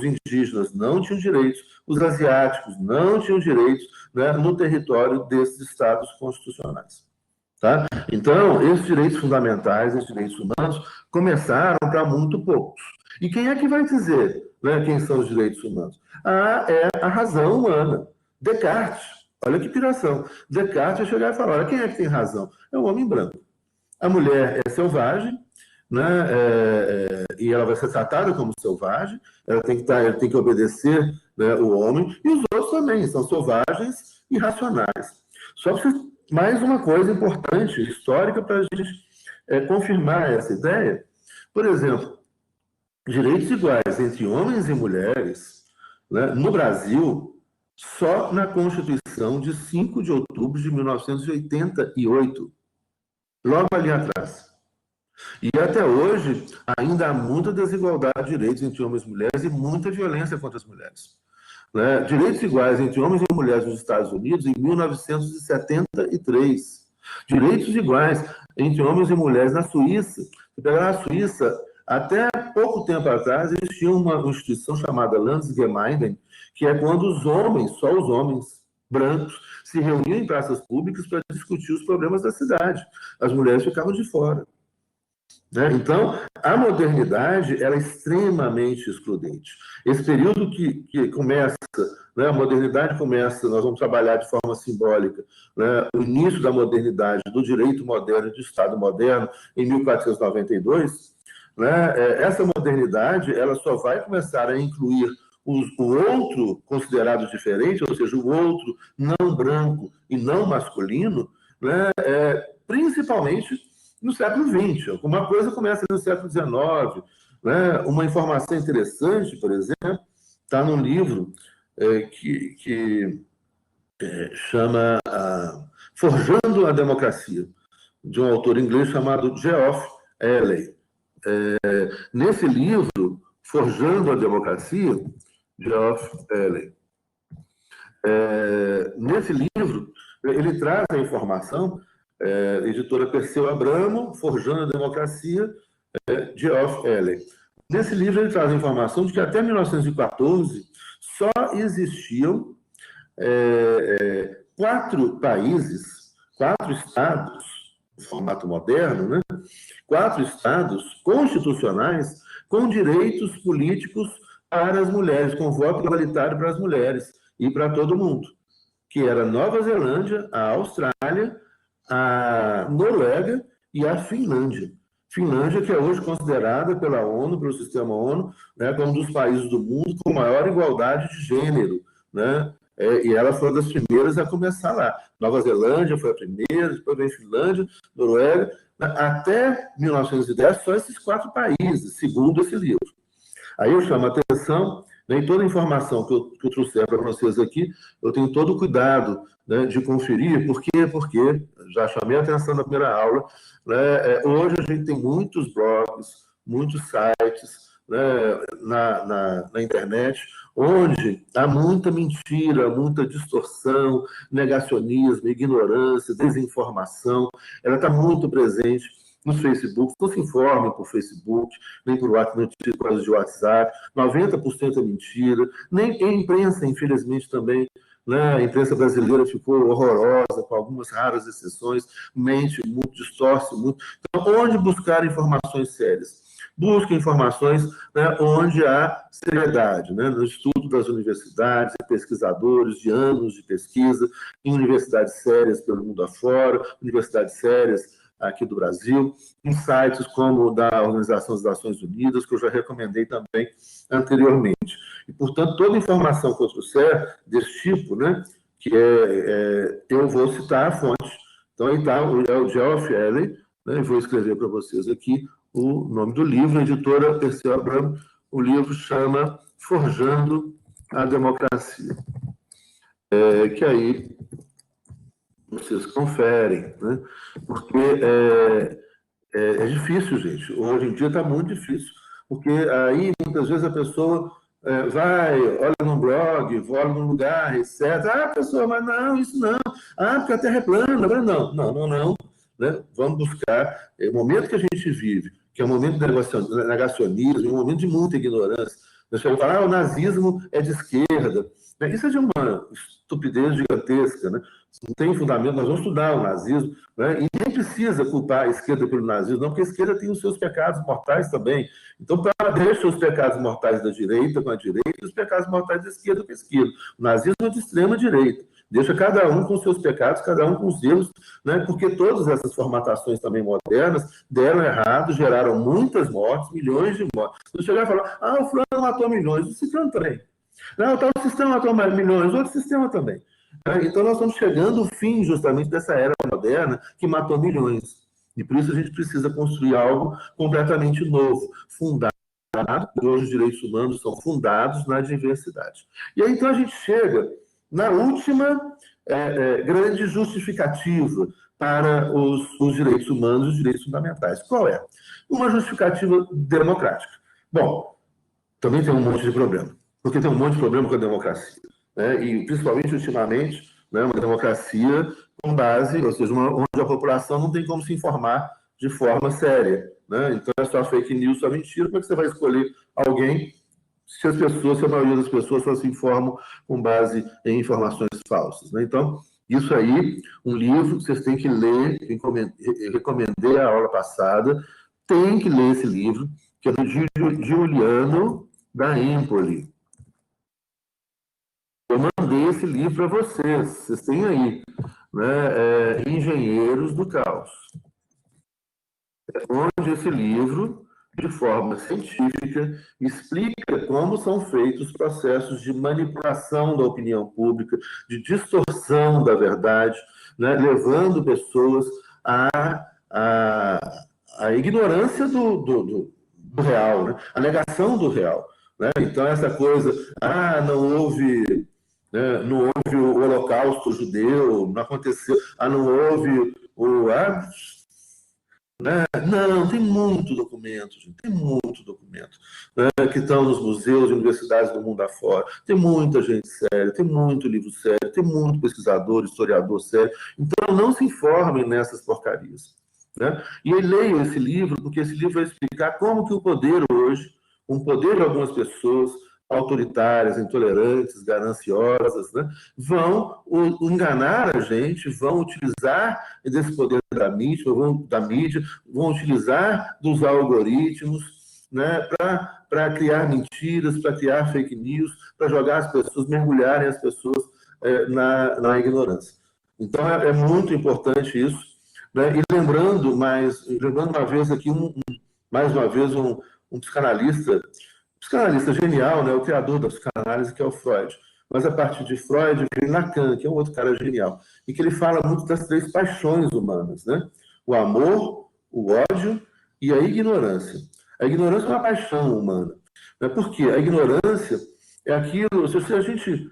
Speaker 1: indígenas não tinham direitos, os asiáticos não tinham direitos, né, no território desses estados constitucionais. Tá? Então, esses direitos fundamentais, esses direitos humanos, começaram para muito poucos. E quem é que vai dizer, né, quem são os direitos humanos? É a razão humana. Descartes, olha que piração. Descartes vai chegar e falar, olha, quem é que tem razão? É o homem branco. A mulher é selvagem, né, e ela vai ser tratada como selvagem, ela tem que obedecer, né, o homem, e os outros também são selvagens e irracionais. Só que mais uma coisa importante, histórica, para a gente confirmar essa ideia. Por exemplo, direitos iguais entre homens e mulheres, né, no Brasil, só na Constituição de 5 de outubro de 1988, logo ali atrás. E até hoje, ainda há muita desigualdade de direitos entre homens e mulheres e muita violência contra as mulheres. Né? Direitos iguais entre homens e mulheres nos Estados Unidos em 1973. Direitos iguais entre homens e mulheres na Suíça. Se pegar na Suíça, até pouco tempo atrás, existia uma instituição chamada Landsgemeinde, que é quando os homens, só os homens brancos, se reuniam em praças públicas para discutir os problemas da cidade. As mulheres ficavam de fora. Né? Então, a modernidade ela é extremamente excludente. Esse período que começa, né, a modernidade começa, nós vamos trabalhar de forma simbólica, né, o início da modernidade, do direito moderno, do Estado moderno, em 1492, né, essa modernidade ela só vai começar a incluir o outro considerado diferente, ou seja, o outro não branco e não masculino, né, principalmente no século XX. Alguma coisa começa no século XIX. Né? Uma informação interessante, por exemplo, está num livro que chama Forjando a Democracia, de um autor inglês chamado Geoff Eley. Nesse livro, Forjando a Democracia, Geoff Eley, nesse livro, ele traz a informação, editora Perseu Abramo, Forjando a Democracia, Geoff Eley. Nesse livro, ele traz a informação de que até 1914 só existiam 4 países, 4 estados, no formato moderno, né? 4 estados constitucionais com direitos políticos para as mulheres, com voto igualitário para as mulheres e para todo mundo, que era Nova Zelândia, a Austrália, a Noruega e a Finlândia. Finlândia, que é hoje considerada pela ONU, pelo sistema ONU, né, como um dos países do mundo com maior igualdade de gênero, né? E ela foi uma das primeiras a começar lá. Nova Zelândia foi a primeira, depois veio Finlândia, Noruega. Até 1910, só esses 4 países, segundo esse livro. Aí eu chamo a atenção, né, em toda a informação que eu trouxer para vocês aqui, eu tenho todo o cuidado, né, de conferir. Por quê? Porque já chamei a atenção na primeira aula, né, hoje a gente tem muitos blogs, muitos sites, né, na internet, onde há muita mentira, muita distorção, negacionismo, ignorância, desinformação. Ela está muito presente nos Facebook. Não se informe por Facebook, nem por notícias de WhatsApp. 90% é mentira. Nem a imprensa, infelizmente, também. Né? A imprensa brasileira ficou horrorosa, com algumas raras exceções, mente muito, distorce muito. Então, onde buscar informações sérias? Busque informações, né, onde há seriedade, né, no estudo das universidades, pesquisadores de anos de pesquisa, em universidades sérias pelo mundo afora, universidades sérias aqui do Brasil, em sites como o da Organização das Nações Unidas, que eu já recomendei também anteriormente. E, portanto, toda informação que eu trouxer desse tipo, né, que eu vou citar a fonte. Então, aí está o Geoff Ellis, né, e vou escrever para vocês aqui o nome do livro, a editora Perseu Abramo. O livro chama Forjando a Democracia. Que aí vocês conferem, né? Porque é difícil, gente. Hoje em dia está muito difícil, porque aí muitas vezes a pessoa vai, olha num blog, olha num lugar, etc. Ah, pessoa, mas não, isso não. Ah, porque a Terra é plana. Não. Né? Vamos buscar. O momento que a gente vive, que é um momento de negacionismo, um momento de muita ignorância. Nós vamos falar, o nazismo é de esquerda. Isso é de uma estupidez gigantesca, né? Não tem fundamento, nós vamos estudar o nazismo, né? E nem precisa culpar a esquerda pelo nazismo, não, porque a esquerda tem os seus pecados mortais também. Então, deixa os pecados mortais da direita com a direita e os pecados mortais da esquerda com a esquerda. O nazismo é de extrema direita. Deixa cada um com seus pecados, cada um com os erros, né? Porque todas essas formatações também modernas deram errado, geraram muitas mortes, milhões de mortes. Se chegar e falar, o fulano matou milhões, o ciclano também. Não, tal sistema matou mais milhões, outro sistema também. Então, nós estamos chegando ao fim, justamente, dessa era moderna que matou milhões. E por isso a gente precisa construir algo completamente novo, fundado. Hoje os direitos humanos são fundados na diversidade. E aí, então, a gente chega na última grande justificativa para os direitos humanos e os direitos fundamentais. Qual é? Uma justificativa democrática. Bom, também tem um monte de problema, porque tem um monte de problema com a democracia, né? E principalmente ultimamente, né, uma democracia com base, ou seja, onde a população não tem como se informar de forma séria, né? Então é só fake news, só mentira. Como é que você vai escolher alguém se a maioria das pessoas só se informam com base em informações falsas, né? Então, isso aí, um livro que vocês têm que ler, recomendei a aula passada, tem que ler esse livro, que é do Giuliano da Empoli. Eu mandei esse livro para vocês têm aí, né? Engenheiros do Caos. Onde esse livro, de forma científica, explica como são feitos os processos de manipulação da opinião pública, de distorção da verdade, né? Levando pessoas à ignorância do real, né? A negação do real. Né? Então, essa coisa, não houve, né? Não houve o Holocausto judeu, não aconteceu, não houve né? Não, tem muito documento, gente, tem muito documento, né? Que estão nos museus e universidades do mundo afora. Tem muita gente séria, tem muito livro sério, tem muito pesquisador, historiador sério. Então, não se informem nessas porcarias. Né? E eu leio esse livro, porque esse livro vai explicar como que o poder hoje, um poder de algumas pessoas autoritárias, intolerantes, gananciosas, né, vão enganar a gente, vão utilizar desse poder da mídia, vão utilizar dos algoritmos, né, para criar mentiras, para criar fake news, para jogar as pessoas, mergulharem as pessoas na ignorância. Então, é muito importante isso. Né? E lembrando uma vez aqui, mais uma vez, um psicanalista genial, né? O criador da psicanálise, que é o Freud. Mas a partir de Freud vem Lacan, que é um outro cara genial, e que ele fala muito das 3 paixões humanas, né? O amor, o ódio e a ignorância. A ignorância é uma paixão humana. Né? Porque a ignorância é aquilo, se a gente...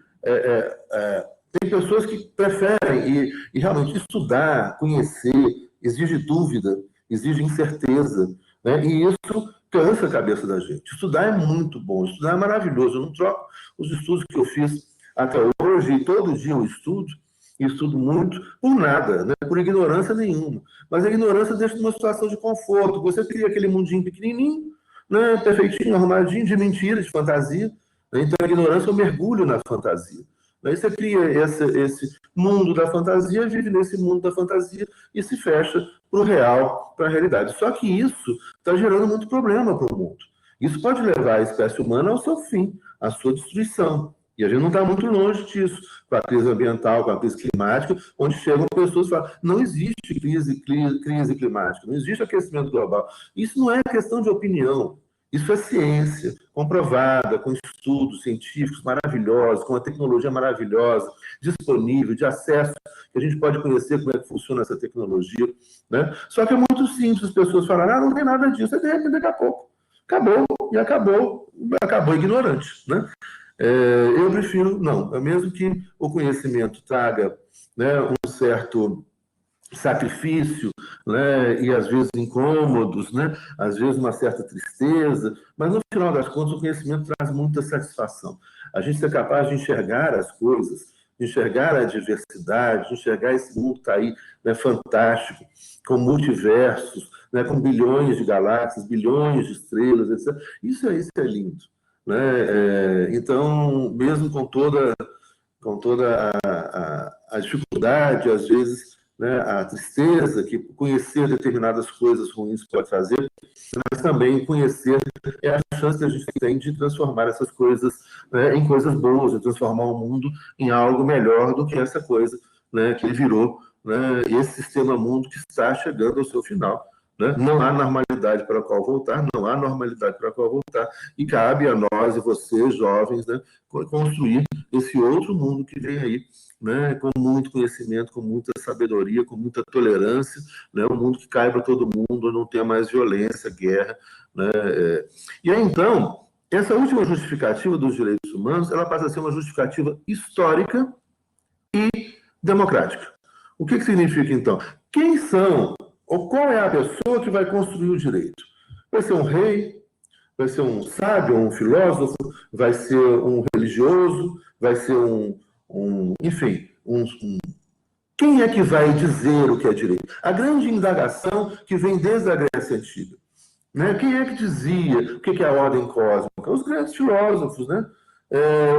Speaker 1: tem pessoas que preferem e realmente estudar, conhecer, exige dúvida, exige incerteza, né? E isso cansa a cabeça da gente. Estudar é muito bom, estudar é maravilhoso. Eu não troco os estudos que eu fiz até hoje, e todo dia eu estudo muito, por nada, né? Por ignorância nenhuma. Mas a ignorância deixa numa situação de conforto. Você cria aquele mundinho pequenininho, né? Perfeitinho, arrumadinho, de mentira, de fantasia. Né? Então a ignorância é um mergulho na fantasia. Aí você cria esse mundo da fantasia, vive nesse mundo da fantasia e se fecha para o real, para a realidade. Só que isso está gerando muito problema para o mundo. Isso pode levar a espécie humana ao seu fim, à sua destruição. E a gente não está muito longe disso, com a crise ambiental, com a crise climática, onde chegam pessoas e falam, não existe crise climática, não existe aquecimento global. Isso não é questão de opinião, isso é ciência, comprovada, com estudos científicos maravilhosos, com uma tecnologia maravilhosa, disponível, de acesso, que a gente pode conhecer como é que funciona essa tecnologia, né? Só que é muito simples, as pessoas falarem, não tem nada disso, e de repente, daqui a pouco, acabou ignorante, né? Eu prefiro, não, mesmo que o conhecimento traga, né, um certo sacrifício, né, e às vezes incômodos, né, às vezes uma certa tristeza, mas no final das contas o conhecimento traz muita satisfação. A gente é capaz de enxergar as coisas, de enxergar a diversidade, de enxergar esse mundo que está aí, né, fantástico, com multiversos, né, com bilhões de galáxias, bilhões de estrelas, etc. Isso é lindo. Né? Então, mesmo com toda a dificuldade, às vezes, né, a tristeza que conhecer determinadas coisas ruins pode trazer, mas também conhecer é a chance que a gente tem de transformar essas coisas, né, em coisas boas, de transformar o mundo em algo melhor do que essa coisa, né, que virou, né, esse sistema mundo que está chegando ao seu final. Né? Não há normalidade para a qual voltar, não há normalidade para a qual voltar, e cabe a nós e vocês, jovens, né, construir esse outro mundo que vem aí, né, com muito conhecimento, com muita sabedoria, com muita tolerância, né, um mundo que caiba todo mundo, não tenha mais violência, guerra. Né? E aí, então, essa última justificativa dos direitos humanos, ela passa a ser uma justificativa histórica e democrática. O que significa, então? Quem são ou qual é a pessoa que vai construir o direito? Vai ser um rei? Vai ser um sábio, um filósofo? Vai ser um religioso? Vai ser enfim, quem é que vai dizer o que é direito? A grande indagação que vem desde a Grécia Antiga. Né? Quem é que dizia o que é a ordem cósmica? Os grandes filósofos, né?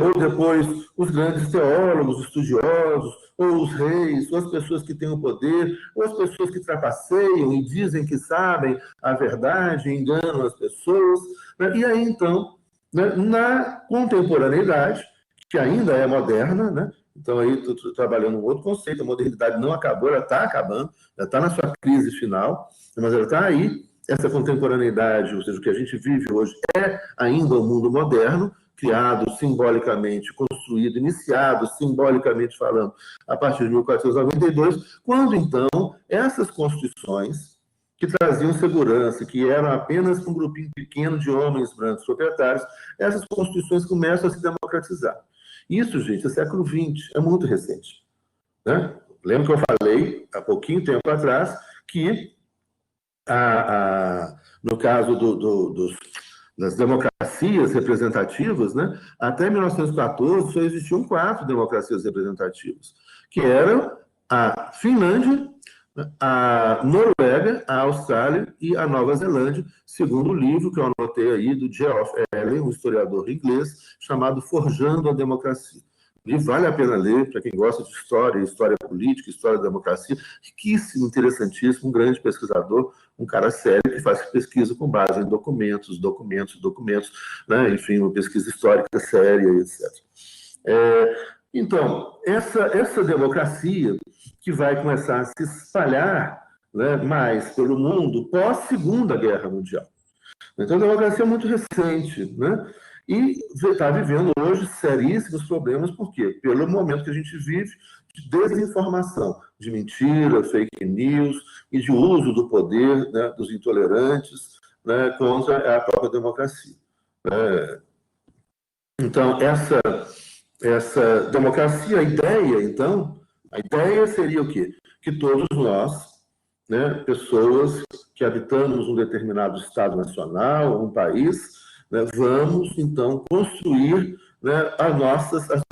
Speaker 1: Ou depois os grandes teólogos, estudiosos, ou os reis, ou as pessoas que têm o poder, ou as pessoas que trapaceiam e dizem que sabem a verdade, enganam as pessoas. Né? E aí, então, né, na contemporaneidade, que ainda é moderna, né? Então aí estou trabalhando um outro conceito, a modernidade não acabou, ela está acabando, ela está na sua crise final, mas ela está aí. Essa contemporaneidade, ou seja, o que a gente vive hoje é ainda um mundo moderno, criado simbolicamente, construído, iniciado simbolicamente falando, a partir de 1492, quando então essas constituições que traziam segurança, que eram apenas um grupinho pequeno de homens brancos proprietários, essas constituições começam a se democratizar. Isso, gente, é século XX, é muito recente. Né? Lembra que eu falei, há pouquinho tempo atrás, que no caso das democracias representativas, né, até 1914 só existiam 4 democracias representativas, que eram a Finlândia, a Noruega, a Austrália e a Nova Zelândia, segundo o livro que eu anotei aí do Geoff Elling, um historiador inglês, chamado Forjando a Democracia. E vale a pena ler, para quem gosta de história política, história da democracia, riquíssimo, interessantíssimo, um grande pesquisador, um cara sério que faz pesquisa com base em documentos, né? Enfim, uma pesquisa histórica séria, etc. Então, essa democracia que vai começar a se espalhar, né, mais pelo mundo pós-Segunda Guerra Mundial. Então, a democracia é muito recente, né? E está vivendo hoje seríssimos problemas, por quê? Pelo momento que a gente vive de desinformação, de mentira, fake news e de uso do poder, né, dos intolerantes, né, contra a própria democracia. Então, essa democracia, a ideia seria o quê? Que todos nós, né, pessoas que habitamos um determinado Estado nacional, um país, né, vamos, então, construir, né, as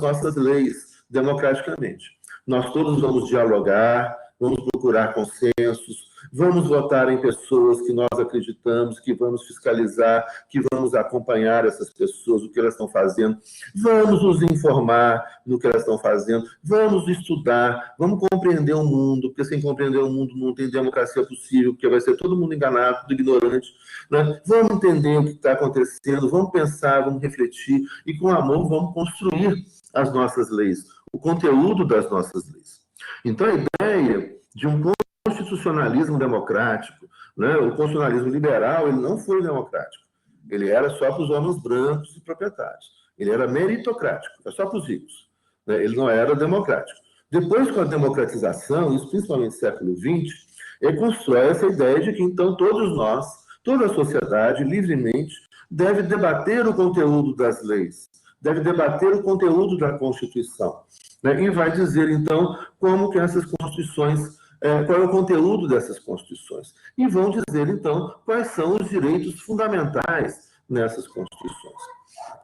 Speaker 1: nossas leis democraticamente. Nós todos vamos dialogar, vamos procurar consensos, vamos votar em pessoas que nós acreditamos, que vamos fiscalizar, que vamos acompanhar essas pessoas, o que elas estão fazendo, vamos nos informar no que elas estão fazendo, vamos estudar, vamos compreender o mundo, porque sem compreender o mundo não tem democracia possível, porque vai ser todo mundo enganado, tudo ignorante, né? Vamos entender o que está acontecendo, vamos pensar, vamos refletir, e com amor vamos construir as nossas leis, o conteúdo das nossas leis. Então, a ideia de um constitucionalismo democrático, né? O constitucionalismo liberal, ele não foi democrático. Ele era só para os homens brancos e proprietários. Ele era meritocrático, é só para os ricos, né? Ele não era democrático. Depois, com a democratização, isso principalmente no século XX, ele constrói essa ideia de que, então, todos nós, toda a sociedade, livremente, deve debater o conteúdo das leis, deve debater o conteúdo da Constituição, né? E vai dizer, então, como que essas Constituições, qual é o conteúdo dessas Constituições. E vão dizer, então, quais são os direitos fundamentais nessas Constituições.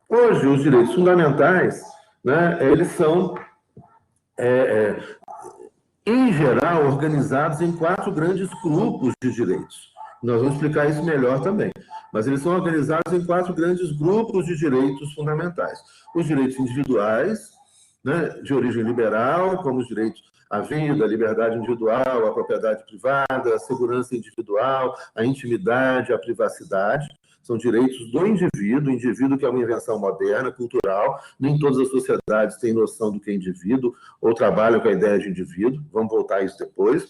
Speaker 1: Hoje, os direitos fundamentais, né, eles são, em geral, organizados em 4 grandes grupos de direitos. Nós vamos explicar isso melhor também. Mas eles são organizados em 4 grandes grupos de direitos fundamentais. Os direitos individuais, né, de origem liberal, como os direitos à vida, à liberdade individual, à propriedade privada, à segurança individual, à intimidade, à privacidade. São direitos do indivíduo, o indivíduo que é uma invenção moderna, cultural. Nem todas as sociedades têm noção do que é indivíduo ou trabalham com a ideia de indivíduo. Vamos voltar a isso depois.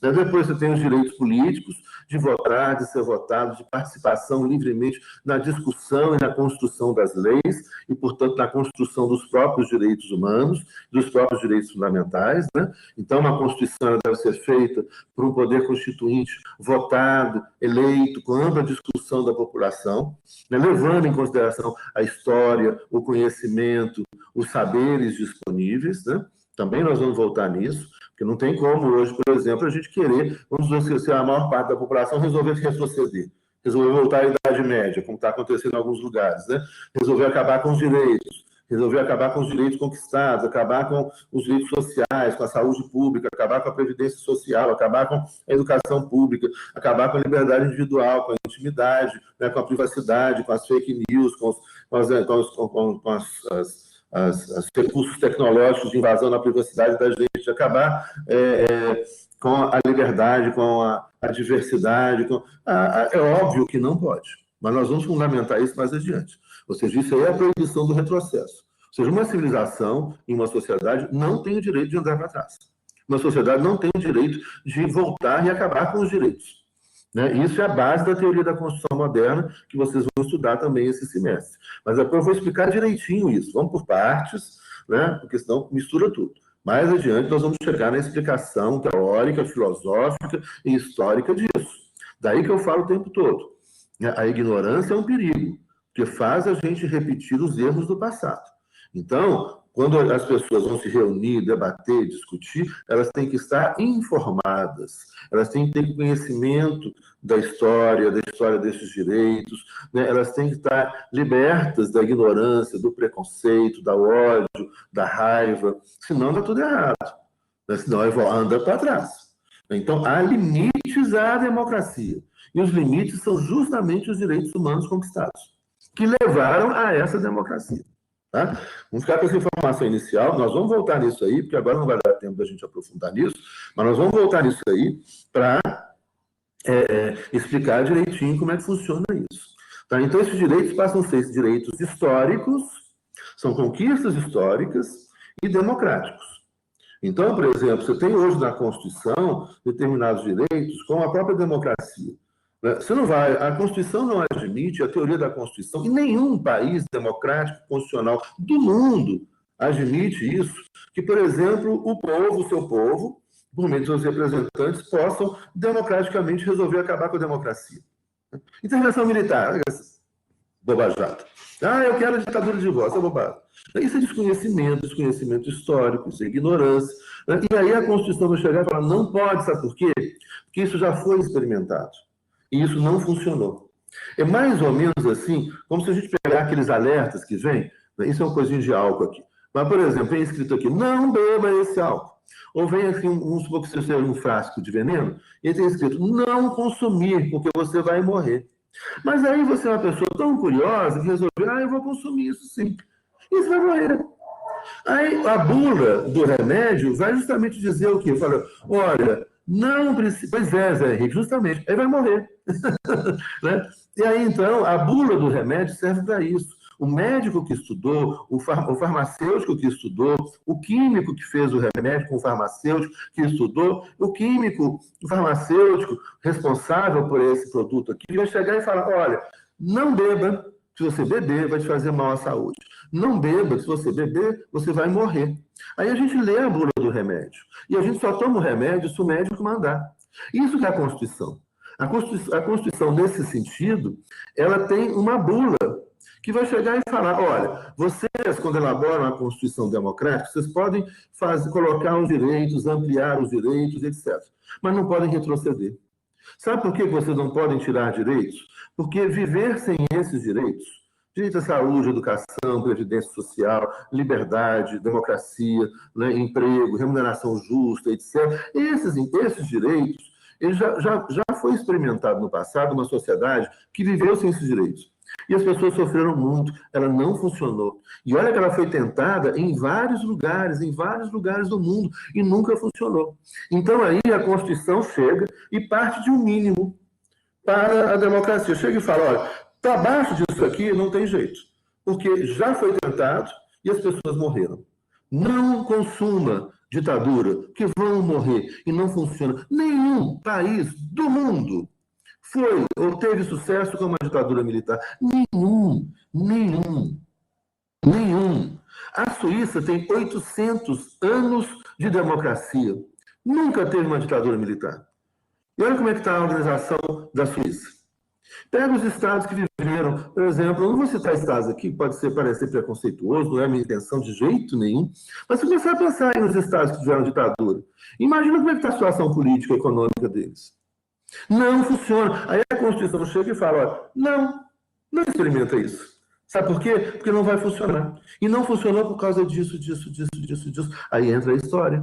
Speaker 1: Depois você tem os direitos políticos, de votar, de ser votado, de participação livremente na discussão e na construção das leis e, portanto, na construção dos próprios direitos humanos, dos próprios direitos fundamentais, né? Então, uma Constituição deve ser feita por um poder constituinte votado, eleito, com ampla discussão da população, né? Levando em consideração a história, o conhecimento, os saberes disponíveis, né? Também nós vamos voltar nisso, porque não tem como hoje, por exemplo, a gente querer, vamos dizer, se a maior parte da população resolver retroceder, resolver voltar à Idade Média, como está acontecendo em alguns lugares, né? Resolver acabar com os direitos, resolver acabar com os direitos conquistados, acabar com os direitos sociais, com a saúde pública, acabar com a previdência social, acabar com a educação pública, acabar com a liberdade individual, com a intimidade, né? Com a privacidade, com as fake news, com os recursos tecnológicos de invasão na privacidade da gente, acabar com a liberdade, com a diversidade. É óbvio que não pode, mas nós vamos fundamentar isso mais adiante. Ou seja, isso aí é a proibição do retrocesso. Ou seja, uma civilização em uma sociedade não tem o direito de andar para trás. Uma sociedade não tem o direito de voltar e acabar com os direitos. Né? Isso é a base da teoria da Constituição moderna, que vocês vão estudar também esse semestre. Mas depois eu vou explicar direitinho isso. Vamos por partes, né? Porque senão mistura tudo. Mais adiante nós vamos chegar na explicação teórica, filosófica e histórica disso. Daí que eu falo o tempo todo. A ignorância é um perigo, porque faz a gente repetir os erros do passado. Então, quando as pessoas vão se reunir, debater, discutir, elas têm que estar informadas, elas têm que ter conhecimento da história desses direitos, né? Elas têm que estar libertas da ignorância, do preconceito, do ódio, da raiva, senão dá tudo errado, né? Senão anda para trás. Então, há limites à democracia, e os limites são justamente os direitos humanos conquistados, que levaram a essa democracia. Tá? Vamos ficar com essa informação inicial, nós vamos voltar nisso aí, porque agora não vai dar tempo da gente aprofundar nisso, mas nós vamos voltar nisso aí para explicar direitinho como é que funciona isso. Tá? Então, esses direitos passam a ser direitos históricos, são conquistas históricas e democráticos. Então, por exemplo, você tem hoje na Constituição determinados direitos com a própria democracia. Você não vai, a Constituição não admite, a teoria da Constituição, e nenhum país democrático constitucional do mundo admite isso, que, por exemplo, o povo, o seu povo, por meio de seus representantes, possam democraticamente resolver acabar com a democracia. Intervenção militar, bobajada. Eu quero a ditadura de voz, é bobagem. Isso é desconhecimento histórico, isso é ignorância. E aí a Constituição vai chegar e falar, não pode, sabe por quê? Porque isso já foi experimentado. E isso não funcionou. É mais ou menos assim, como se a gente pegar aqueles alertas que vêm, né? Isso é uma coisinha de álcool aqui. Mas, por exemplo, vem escrito aqui, não beba esse álcool. Ou vem assim, vamos supor que você seja um frasco de veneno, e tem escrito, não consumir, porque você vai morrer. Mas aí você é uma pessoa tão curiosa que resolveu, eu vou consumir isso sim. E você vai morrer. Aí a bula do remédio vai justamente dizer o quê? Fala, olha, não precisa. Pois é, Zé Henrique, justamente, aí vai morrer. Né? E aí, então, a bula do remédio serve para isso. O médico que estudou, o farmacêutico que estudou, o químico que fez o remédio com o farmacêutico que estudou, o químico, o farmacêutico responsável por esse produto aqui, vai chegar e falar, olha, não beba, se você beber, vai te fazer mal à saúde. Não beba, se você beber, você vai morrer. Aí a gente lê a bula do remédio. E a gente só toma o remédio se o médico mandar. Isso que é a Constituição. A Constituição, nesse sentido, ela tem uma bula que vai chegar e falar, olha, vocês, quando elaboram a Constituição Democrática, vocês podem colocar os direitos, ampliar os direitos, etc. Mas não podem retroceder. Sabe por que vocês não podem tirar direitos? Porque viver sem esses direitos, direito à saúde, educação, previdência social, liberdade, democracia, né, emprego, remuneração justa, etc., esses direitos, ele já foi experimentado no passado uma sociedade que viveu sem esses direitos. E as pessoas sofreram muito, ela não funcionou. E olha que ela foi tentada em vários lugares do mundo, e nunca funcionou. Então aí a Constituição chega e parte de um mínimo para a democracia. Chega e fala, olha, para abaixo disso aqui não tem jeito, porque já foi tentado e as pessoas morreram. Não consuma ditadura, que vão morrer, e não funciona. Nenhum país do mundo foi ou teve sucesso com uma ditadura militar. Nenhum. A Suíça tem 800 anos de democracia. Nunca teve uma ditadura militar. E olha como é que está a organização da Suíça. Pega os estados que viveram, por exemplo, eu não vou citar estados aqui, pode parecer preconceituoso, não é a minha intenção de jeito nenhum, mas se começar a pensar aí nos estados que tiveram ditadura, imagina como é que está a situação política e econômica deles. Não funciona. Aí a Constituição chega e fala, olha, não experimenta isso. Sabe por quê? Porque não vai funcionar. E não funcionou por causa disso. Aí entra a história.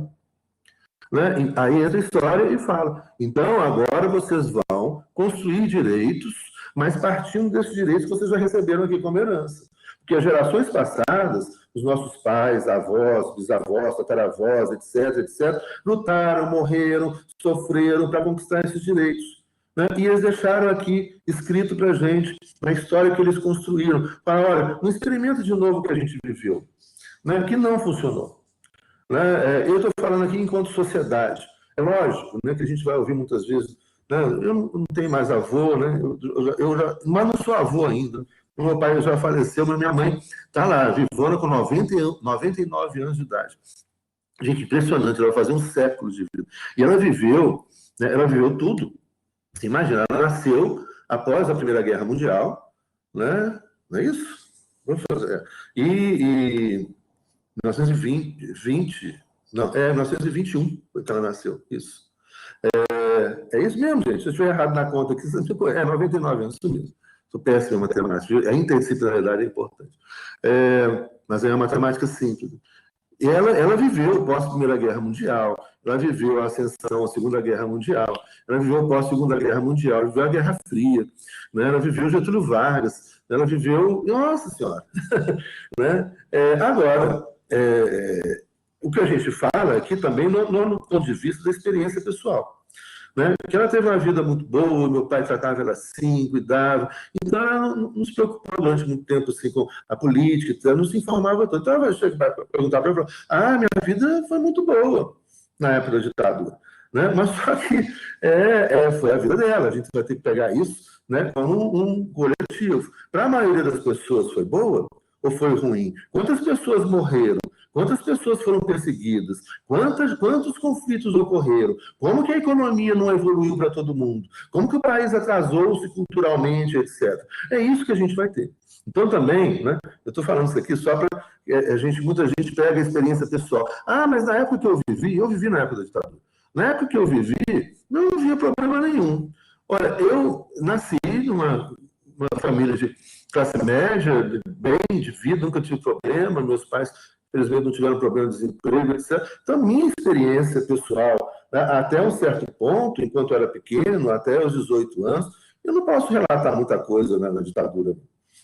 Speaker 1: Né? Aí entra a história e fala, então agora vocês vão construir direitos, mas partindo desses direitos que vocês já receberam aqui como herança. Porque as gerações passadas, os nossos pais, avós, bisavós, tataravós, etc., lutaram, morreram, sofreram para conquistar esses direitos. Né? E eles deixaram aqui escrito para a gente, na história que eles construíram. Falaram, olha, não experimenta de novo o que a gente viveu, né? Que não funcionou. Né? Eu estou falando aqui enquanto sociedade. É lógico, né, que a gente vai ouvir muitas vezes, né, eu não tenho mais avô, né, mas não sou avô ainda. O meu pai já faleceu, mas minha mãe está lá, vivona, com 99 anos de idade. Gente, impressionante, ela vai fazer um século de vida. E ela viveu, né, tudo. Imagina, ela nasceu após a Primeira Guerra Mundial, né, não é isso? Vamos fazer. E 1921 foi que ela nasceu, isso. É isso mesmo, gente. Se eu estiver errado na conta aqui, 99 anos, isso mesmo. Sou péssimo em matemática. A interdisciplinaridade é importante. Mas é uma matemática simples. E ela viveu pós-Primeira Guerra Mundial, ela viveu a ascensão à Segunda Guerra Mundial, ela viveu pós-Segunda Guerra Mundial, ela viveu a Guerra Fria, né? Ela viveu Getúlio Vargas, ela viveu... Nossa Senhora! Né? Agora... o que a gente fala aqui também no ponto de vista da experiência pessoal. Né? Que ela teve uma vida muito boa, meu pai tratava ela assim, cuidava. Então, ela não se preocupava durante muito tempo assim, com a política, ela não se informava tanto. Então, ela chega para perguntar para ela, minha vida foi muito boa na época da ditadura. Né? Mas só que foi a vida dela, a gente vai ter que pegar isso, né, como um coletivo. Para a maioria das pessoas foi boa ou foi ruim? Quantas pessoas morreram? Quantas pessoas foram perseguidas? Quantos conflitos ocorreram? Como que a economia não evoluiu para todo mundo? Como que o país atrasou-se culturalmente, etc. É isso que a gente vai ter. Então, também, né, eu estou falando isso aqui só para... muita gente pega a experiência pessoal. Mas na época que eu vivi na época da ditadura. Na época que eu vivi, não havia problema nenhum. Olha, eu nasci numa família de classe média, bem, de vida, nunca tive problema, meus pais felizmente não tiveram problema de desemprego, etc. Então, minha experiência pessoal, né, até um certo ponto, enquanto eu era pequeno, até os 18 anos, eu não posso relatar muita coisa, né, na ditadura.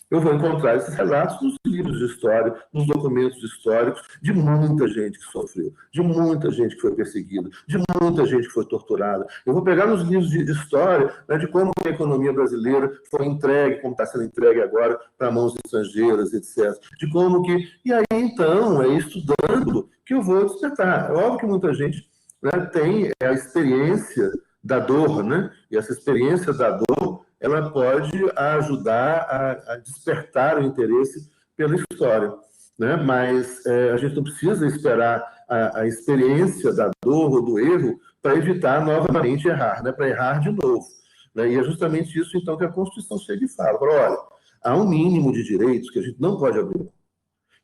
Speaker 1: Eu vou encontrar esses relatos nos livros de história, nos documentos históricos, de muita gente que sofreu, de muita gente que foi perseguida, de muita gente que foi torturada. Eu vou pegar nos livros de história, né, de como a economia brasileira foi entregue, como está sendo entregue agora para mãos estrangeiras, etc. De como que... E aí, então, é estudando que eu vou despertar. É óbvio que muita gente, né, tem a experiência da dor, né? E essa experiência da dor, ela pode ajudar a despertar o interesse pela história, né? Mas a gente não precisa esperar a experiência da dor ou do erro para evitar novamente errar, né? Para errar de novo, né? E é justamente isso, então, que a Constituição chega e fala. Olha, há um mínimo de direitos que a gente não pode abrir.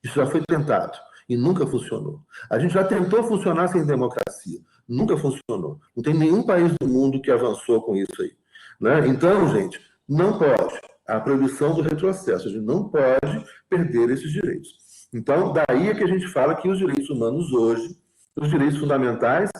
Speaker 1: Isso já foi tentado e nunca funcionou. A gente já tentou funcionar sem democracia, nunca funcionou. Não tem nenhum país do mundo que avançou com isso aí, né? Então, gente, não pode. A proibição do retrocesso, a gente não pode perder esses direitos. Então, daí é que a gente fala que os direitos humanos hoje, os direitos fundamentais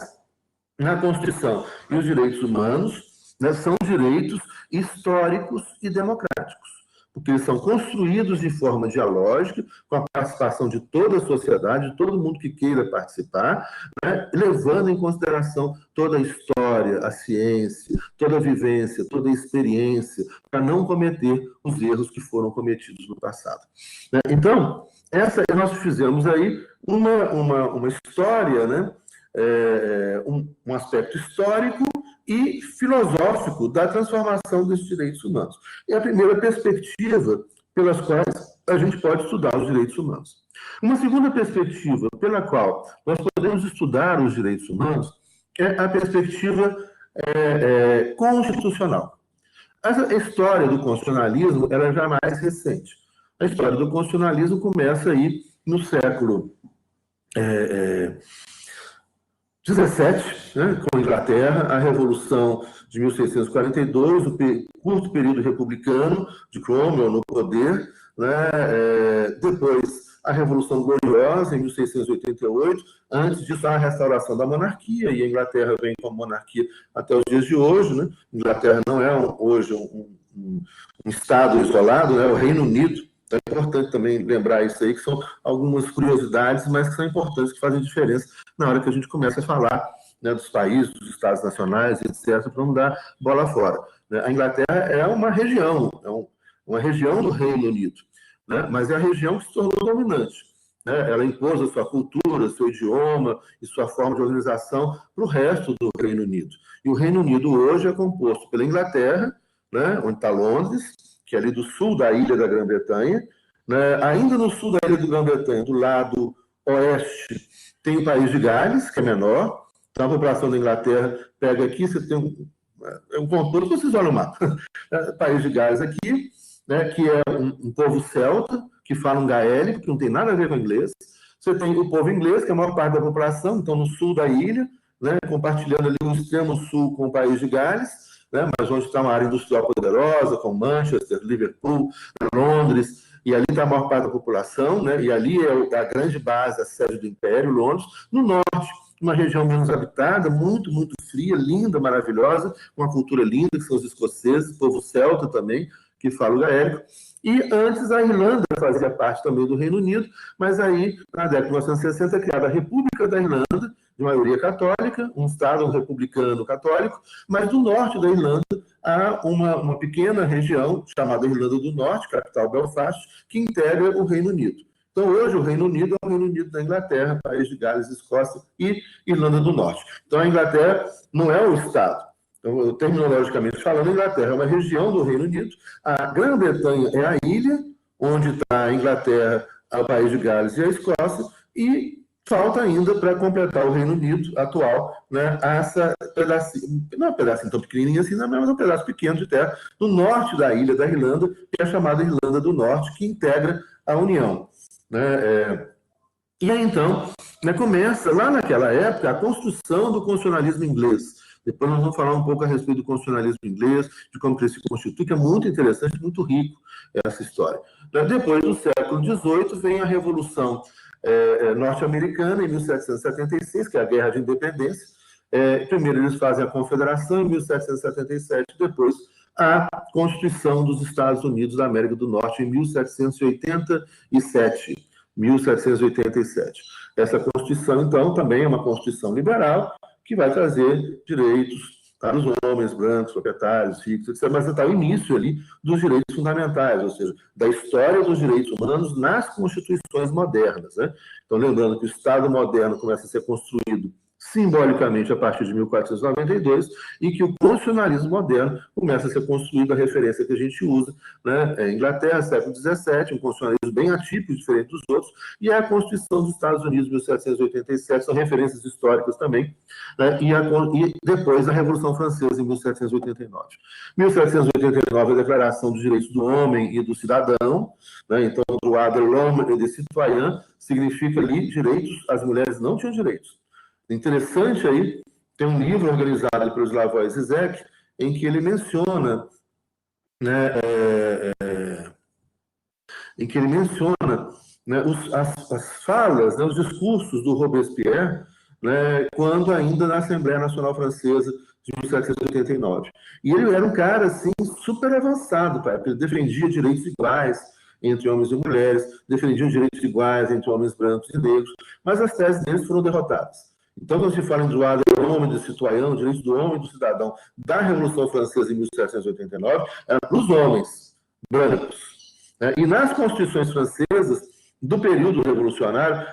Speaker 1: na Constituição e os direitos humanos, né, são direitos históricos e democráticos, porque eles são construídos de forma dialógica, com a participação de toda a sociedade, de todo mundo que queira participar, né, levando em consideração toda a história, a ciência, toda a vivência, toda a experiência, para não cometer os erros que foram cometidos no passado. Né? Então, nós fizemos aí uma história, né, um aspecto histórico e filosófico da transformação desses direitos humanos. É a primeira perspectiva pelas quais a gente pode estudar os direitos humanos. Uma segunda perspectiva pela qual nós podemos estudar os direitos humanos é a perspectiva constitucional. Essa história do constitucionalismo ela já é mais recente. A história do constitucionalismo começa aí no século 17, né, com a Inglaterra, a Revolução de 1642, o curto período republicano de Cromwell no poder, né, depois a Revolução Gloriosa, em 1688, antes disso a restauração da monarquia, e a Inglaterra vem com a monarquia até os dias de hoje. Né? A Inglaterra não é hoje um Estado isolado, né? O Reino Unido. Então é importante também lembrar isso aí, que são algumas curiosidades, mas que são importantes, que fazem diferença na hora que a gente começa a falar, né, dos países, dos estados nacionais, etc., para não dar bola fora. Né? A Inglaterra é uma região do Reino Unido, né? Mas é a região que se tornou dominante. Né? Ela impôs a sua cultura, seu idioma e sua forma de organização para o resto do Reino Unido. E o Reino Unido hoje é composto pela Inglaterra, né, onde está Londres, que é ali do sul da ilha da Grã-Bretanha, né? Ainda no sul da ilha da Grã-Bretanha, do lado oeste, tem o país de Gales, que é menor. Então, a população da Inglaterra pega aqui, você tem um contorno, vocês olham o mapa. O país de Gales aqui, né, que é um povo celta, que fala um gaélico, que não tem nada a ver com o inglês. Você tem o povo inglês, que é a maior parte da população, então no sul da ilha, né, compartilhando ali o extremo sul com o país de Gales, né, mas onde está uma área industrial poderosa, como Manchester, Liverpool, Londres, e ali está a maior parte da população, né, e ali é a grande base, a sede do Império, Londres. No norte, uma região menos habitada, muito, muito fria, linda, maravilhosa, uma cultura linda, que são os escoceses, povo celta também, que fala o gaélico. E antes a Irlanda fazia parte também do Reino Unido, mas aí, na década de 1960, é criada a República da Irlanda, de maioria católica, um Estado republicano católico, mas do norte da Irlanda há uma pequena região chamada Irlanda do Norte, capital Belfast, que integra o Reino Unido. Então, hoje, o Reino Unido é o Reino Unido da Inglaterra, país de Gales, Escócia e Irlanda do Norte. Então, a Inglaterra não é um Estado. Então, terminologicamente falando, a Inglaterra é uma região do Reino Unido, a Grã-Bretanha é a ilha, onde está a Inglaterra, o país de Gales e a Escócia, e falta ainda para completar o Reino Unido atual, né, essa pedacinho, não é um pedacinho tão pequenininho assim, não, mas é um pedaço pequeno de terra, no norte da ilha da Irlanda, que é a chamada Irlanda do Norte, que integra a União. Né? E aí, então, né, começa, lá naquela época, a construção do constitucionalismo inglês. Depois nós vamos falar um pouco a respeito do constitucionalismo inglês, de como ele se constitui, que é muito interessante, muito rico essa história. Depois do século XVIII, vem a Revolução norte-americana, em 1776, que é a Guerra de Independência. Primeiro eles fazem a Confederação, em 1777, depois a Constituição dos Estados Unidos da América do Norte, em 1787. 1787. Essa Constituição, então, também é uma Constituição liberal, que vai trazer direitos para os homens brancos, proprietários, ricos, etc. Mas está o início ali dos direitos fundamentais, ou seja, da história dos direitos humanos nas constituições modernas, né? Então, lembrando que o Estado moderno começa a ser construído simbolicamente a partir de 1492 e que o constitucionalismo moderno começa a ser construído, a referência que a gente usa, né? Inglaterra, século XVII, um constitucionalismo bem atípico, diferente dos outros, e a Constituição dos Estados Unidos, 1787, são referências históricas também, né? E depois a Revolução Francesa, em 1789. 1789, a Declaração dos Direitos do Homem e do Cidadão, né? Então, droit de l'homme et des citoyens significa ali direitos, as mulheres não tinham direitos. Interessante aí, tem um livro organizado pelo Slavoj Zizek, em que ele menciona, né, né, as falas, né, os discursos do Robespierre, né, quando ainda na Assembleia Nacional Francesa de 1789. E ele era um cara, assim, super avançado, porque ele defendia direitos iguais entre homens e mulheres, defendia direitos iguais entre homens brancos e negros, mas as teses deles foram derrotadas. Então, quando se fala em droit de l'homme, de citoyen, direitos do homem e do cidadão, da Revolução Francesa em 1789, era para os homens brancos. E nas constituições francesas, do período revolucionário,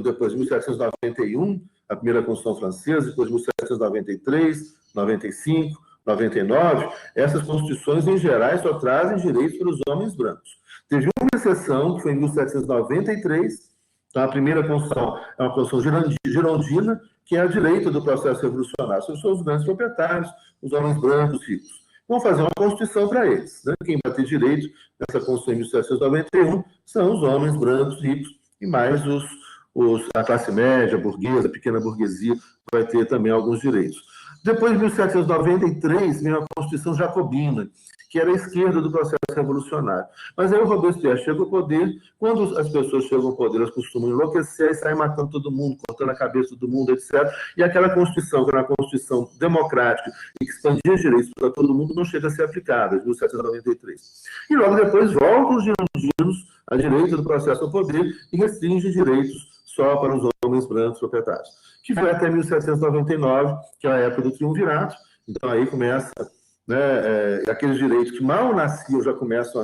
Speaker 1: depois de 1791, a primeira Constituição Francesa, depois de 1793, 95, 99, essas constituições, em geral, só trazem direitos para os homens brancos. Teve uma exceção, que foi em 1793, então, a primeira Constituição é uma Constituição girondina, que é a direito do processo revolucionário. São os grandes proprietários, os homens brancos, ricos. Vão fazer uma Constituição para eles, né? Quem vai ter direito nessa Constituição de 1791 são os homens brancos, ricos, e mais a classe média, a burguesa, a pequena burguesia, vai ter também alguns direitos. Depois de 1793, vem a Constituição Jacobina, que era a esquerda do processo revolucionário. Mas aí o Robespierre chega ao poder, quando as pessoas chegam ao poder, elas costumam enlouquecer e saem matando todo mundo, cortando a cabeça de todo mundo, etc. E aquela Constituição, que era uma Constituição democrática e que expandia direitos para todo mundo, não chega a ser aplicada, em 1793. E logo depois voltam os girondinos à direita do processo ao poder e restringem direitos só para os homens brancos proprietários, que vai até 1799, que é a época do triunvirato. Então aí começa, né, aqueles direitos que mal nasciam já começam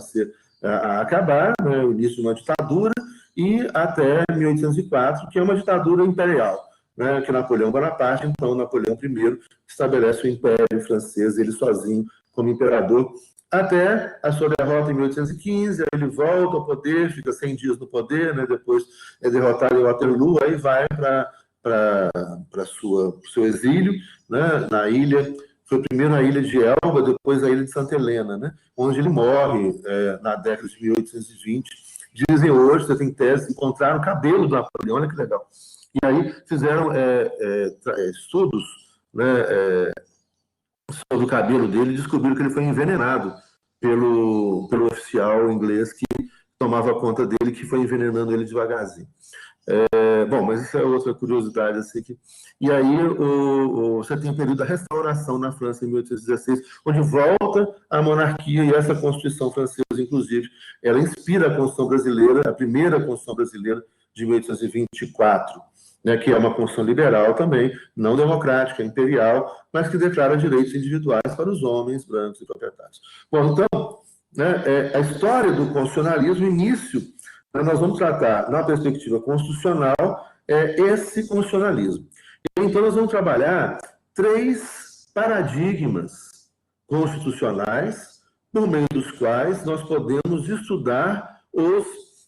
Speaker 1: a acabar, né, o início de uma ditadura, e até 1804, que é uma ditadura imperial, né, que Napoleão Bonaparte, então Napoleão I, estabelece o Império Francês, ele sozinho como imperador, até a sua derrota em 1815, aí ele volta ao poder, fica 100 dias no poder, né, depois é derrotado em Waterloo, aí vai para o seu exílio, né, na ilha. Foi primeiro na ilha de Elba, depois a ilha de Santa Helena, né? Onde ele morre na década de 1820. Dizem hoje, você tem tese, encontraram o cabelo do Napoleão, olha que legal. E aí fizeram estudos, né, sobre o cabelo dele e descobriram que ele foi envenenado pelo oficial inglês que tomava conta dele, que foi envenenando ele devagarzinho. Bom, mas isso é outra curiosidade. Assim, e aí você tem o período da restauração na França, em 1816, onde volta a monarquia, e essa Constituição francesa, inclusive, ela inspira a Constituição brasileira, a primeira Constituição brasileira de 1824, né, que é uma Constituição liberal também, não democrática, imperial, mas que declara direitos individuais para os homens brancos e proprietários. Bom, então, né, a história do constitucionalismo, início, nós vamos tratar, na perspectiva constitucional, esse constitucionalismo. Então, nós vamos trabalhar 3 paradigmas constitucionais, por meio dos quais nós podemos estudar os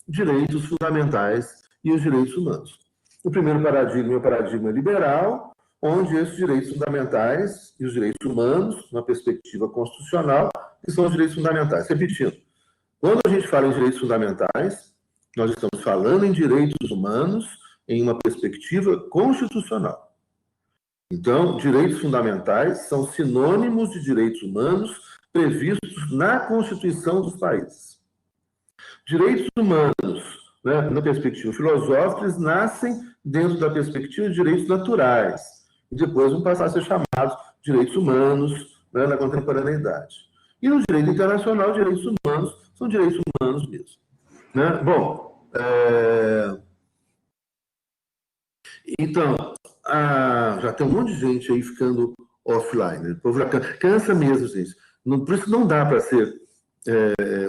Speaker 1: direitos fundamentais e os direitos humanos. O primeiro paradigma é o paradigma liberal, onde esses direitos fundamentais e os direitos humanos, na perspectiva constitucional, que são os direitos fundamentais. Repetindo, quando a gente fala em direitos fundamentais, nós estamos falando em direitos humanos em uma perspectiva constitucional. Então, direitos fundamentais são sinônimos de direitos humanos previstos na Constituição dos países. Direitos humanos né, na perspectiva filosófica, eles nascem dentro da perspectiva de direitos naturais, e depois vão passar a ser chamados direitos humanos, né, na contemporaneidade. E no direito internacional, direitos humanos são direitos humanos mesmo. Né? Bom, então, já tem um monte de gente aí ficando offline. O povo já cansa mesmo, gente. Por isso que não dá para ser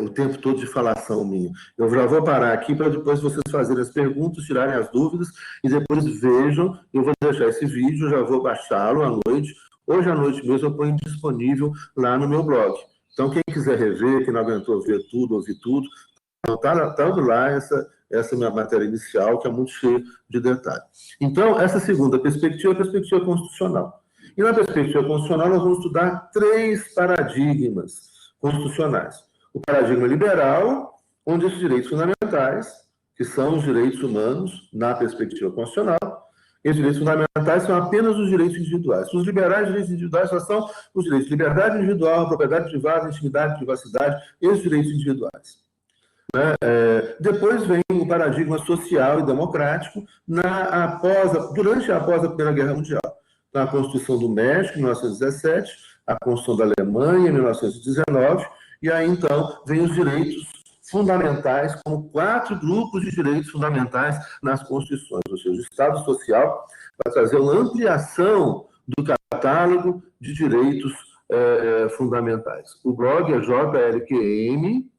Speaker 1: o tempo todo de falação minha. Eu já vou parar aqui para depois vocês fazerem as perguntas, tirarem as dúvidas e depois vejam. Eu vou deixar esse vídeo, já vou baixá-lo à noite. Hoje à noite mesmo eu ponho disponível lá no meu blog. Então, quem quiser rever, quem não aguentou ver tudo, ouvir tudo, está lá essa minha matéria inicial, que é muito cheia de detalhes. Então, essa segunda perspectiva é a perspectiva constitucional. E na perspectiva constitucional, nós vamos estudar 3 paradigmas constitucionais. O paradigma liberal, onde esses direitos fundamentais, que são os direitos humanos, na perspectiva constitucional, esses direitos fundamentais são apenas os direitos individuais. Os liberais, direitos individuais só são os direitos de liberdade individual, propriedade privada, intimidade, privacidade, esses direitos individuais. Depois vem o paradigma social e democrático durante e após a Primeira Guerra Mundial. Na Constituição do México, em 1917, a Constituição da Alemanha, em 1919, e aí, então, vem os direitos fundamentais, como 4 grupos de direitos fundamentais nas Constituições. Ou seja, o Estado Social vai trazer uma ampliação do catálogo de direitos fundamentais. O blog é JLQM,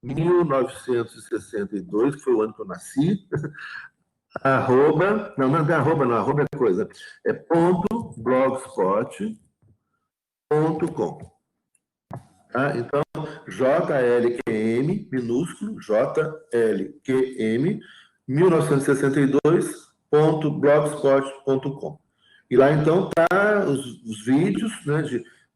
Speaker 1: 1962, que foi o ano que eu nasci, arroba é coisa, é .blogspot.com. Tá? Então, JLQM, minúsculo, JLQM, 1962.blogspot.com. E lá, então, tá os vídeos, né,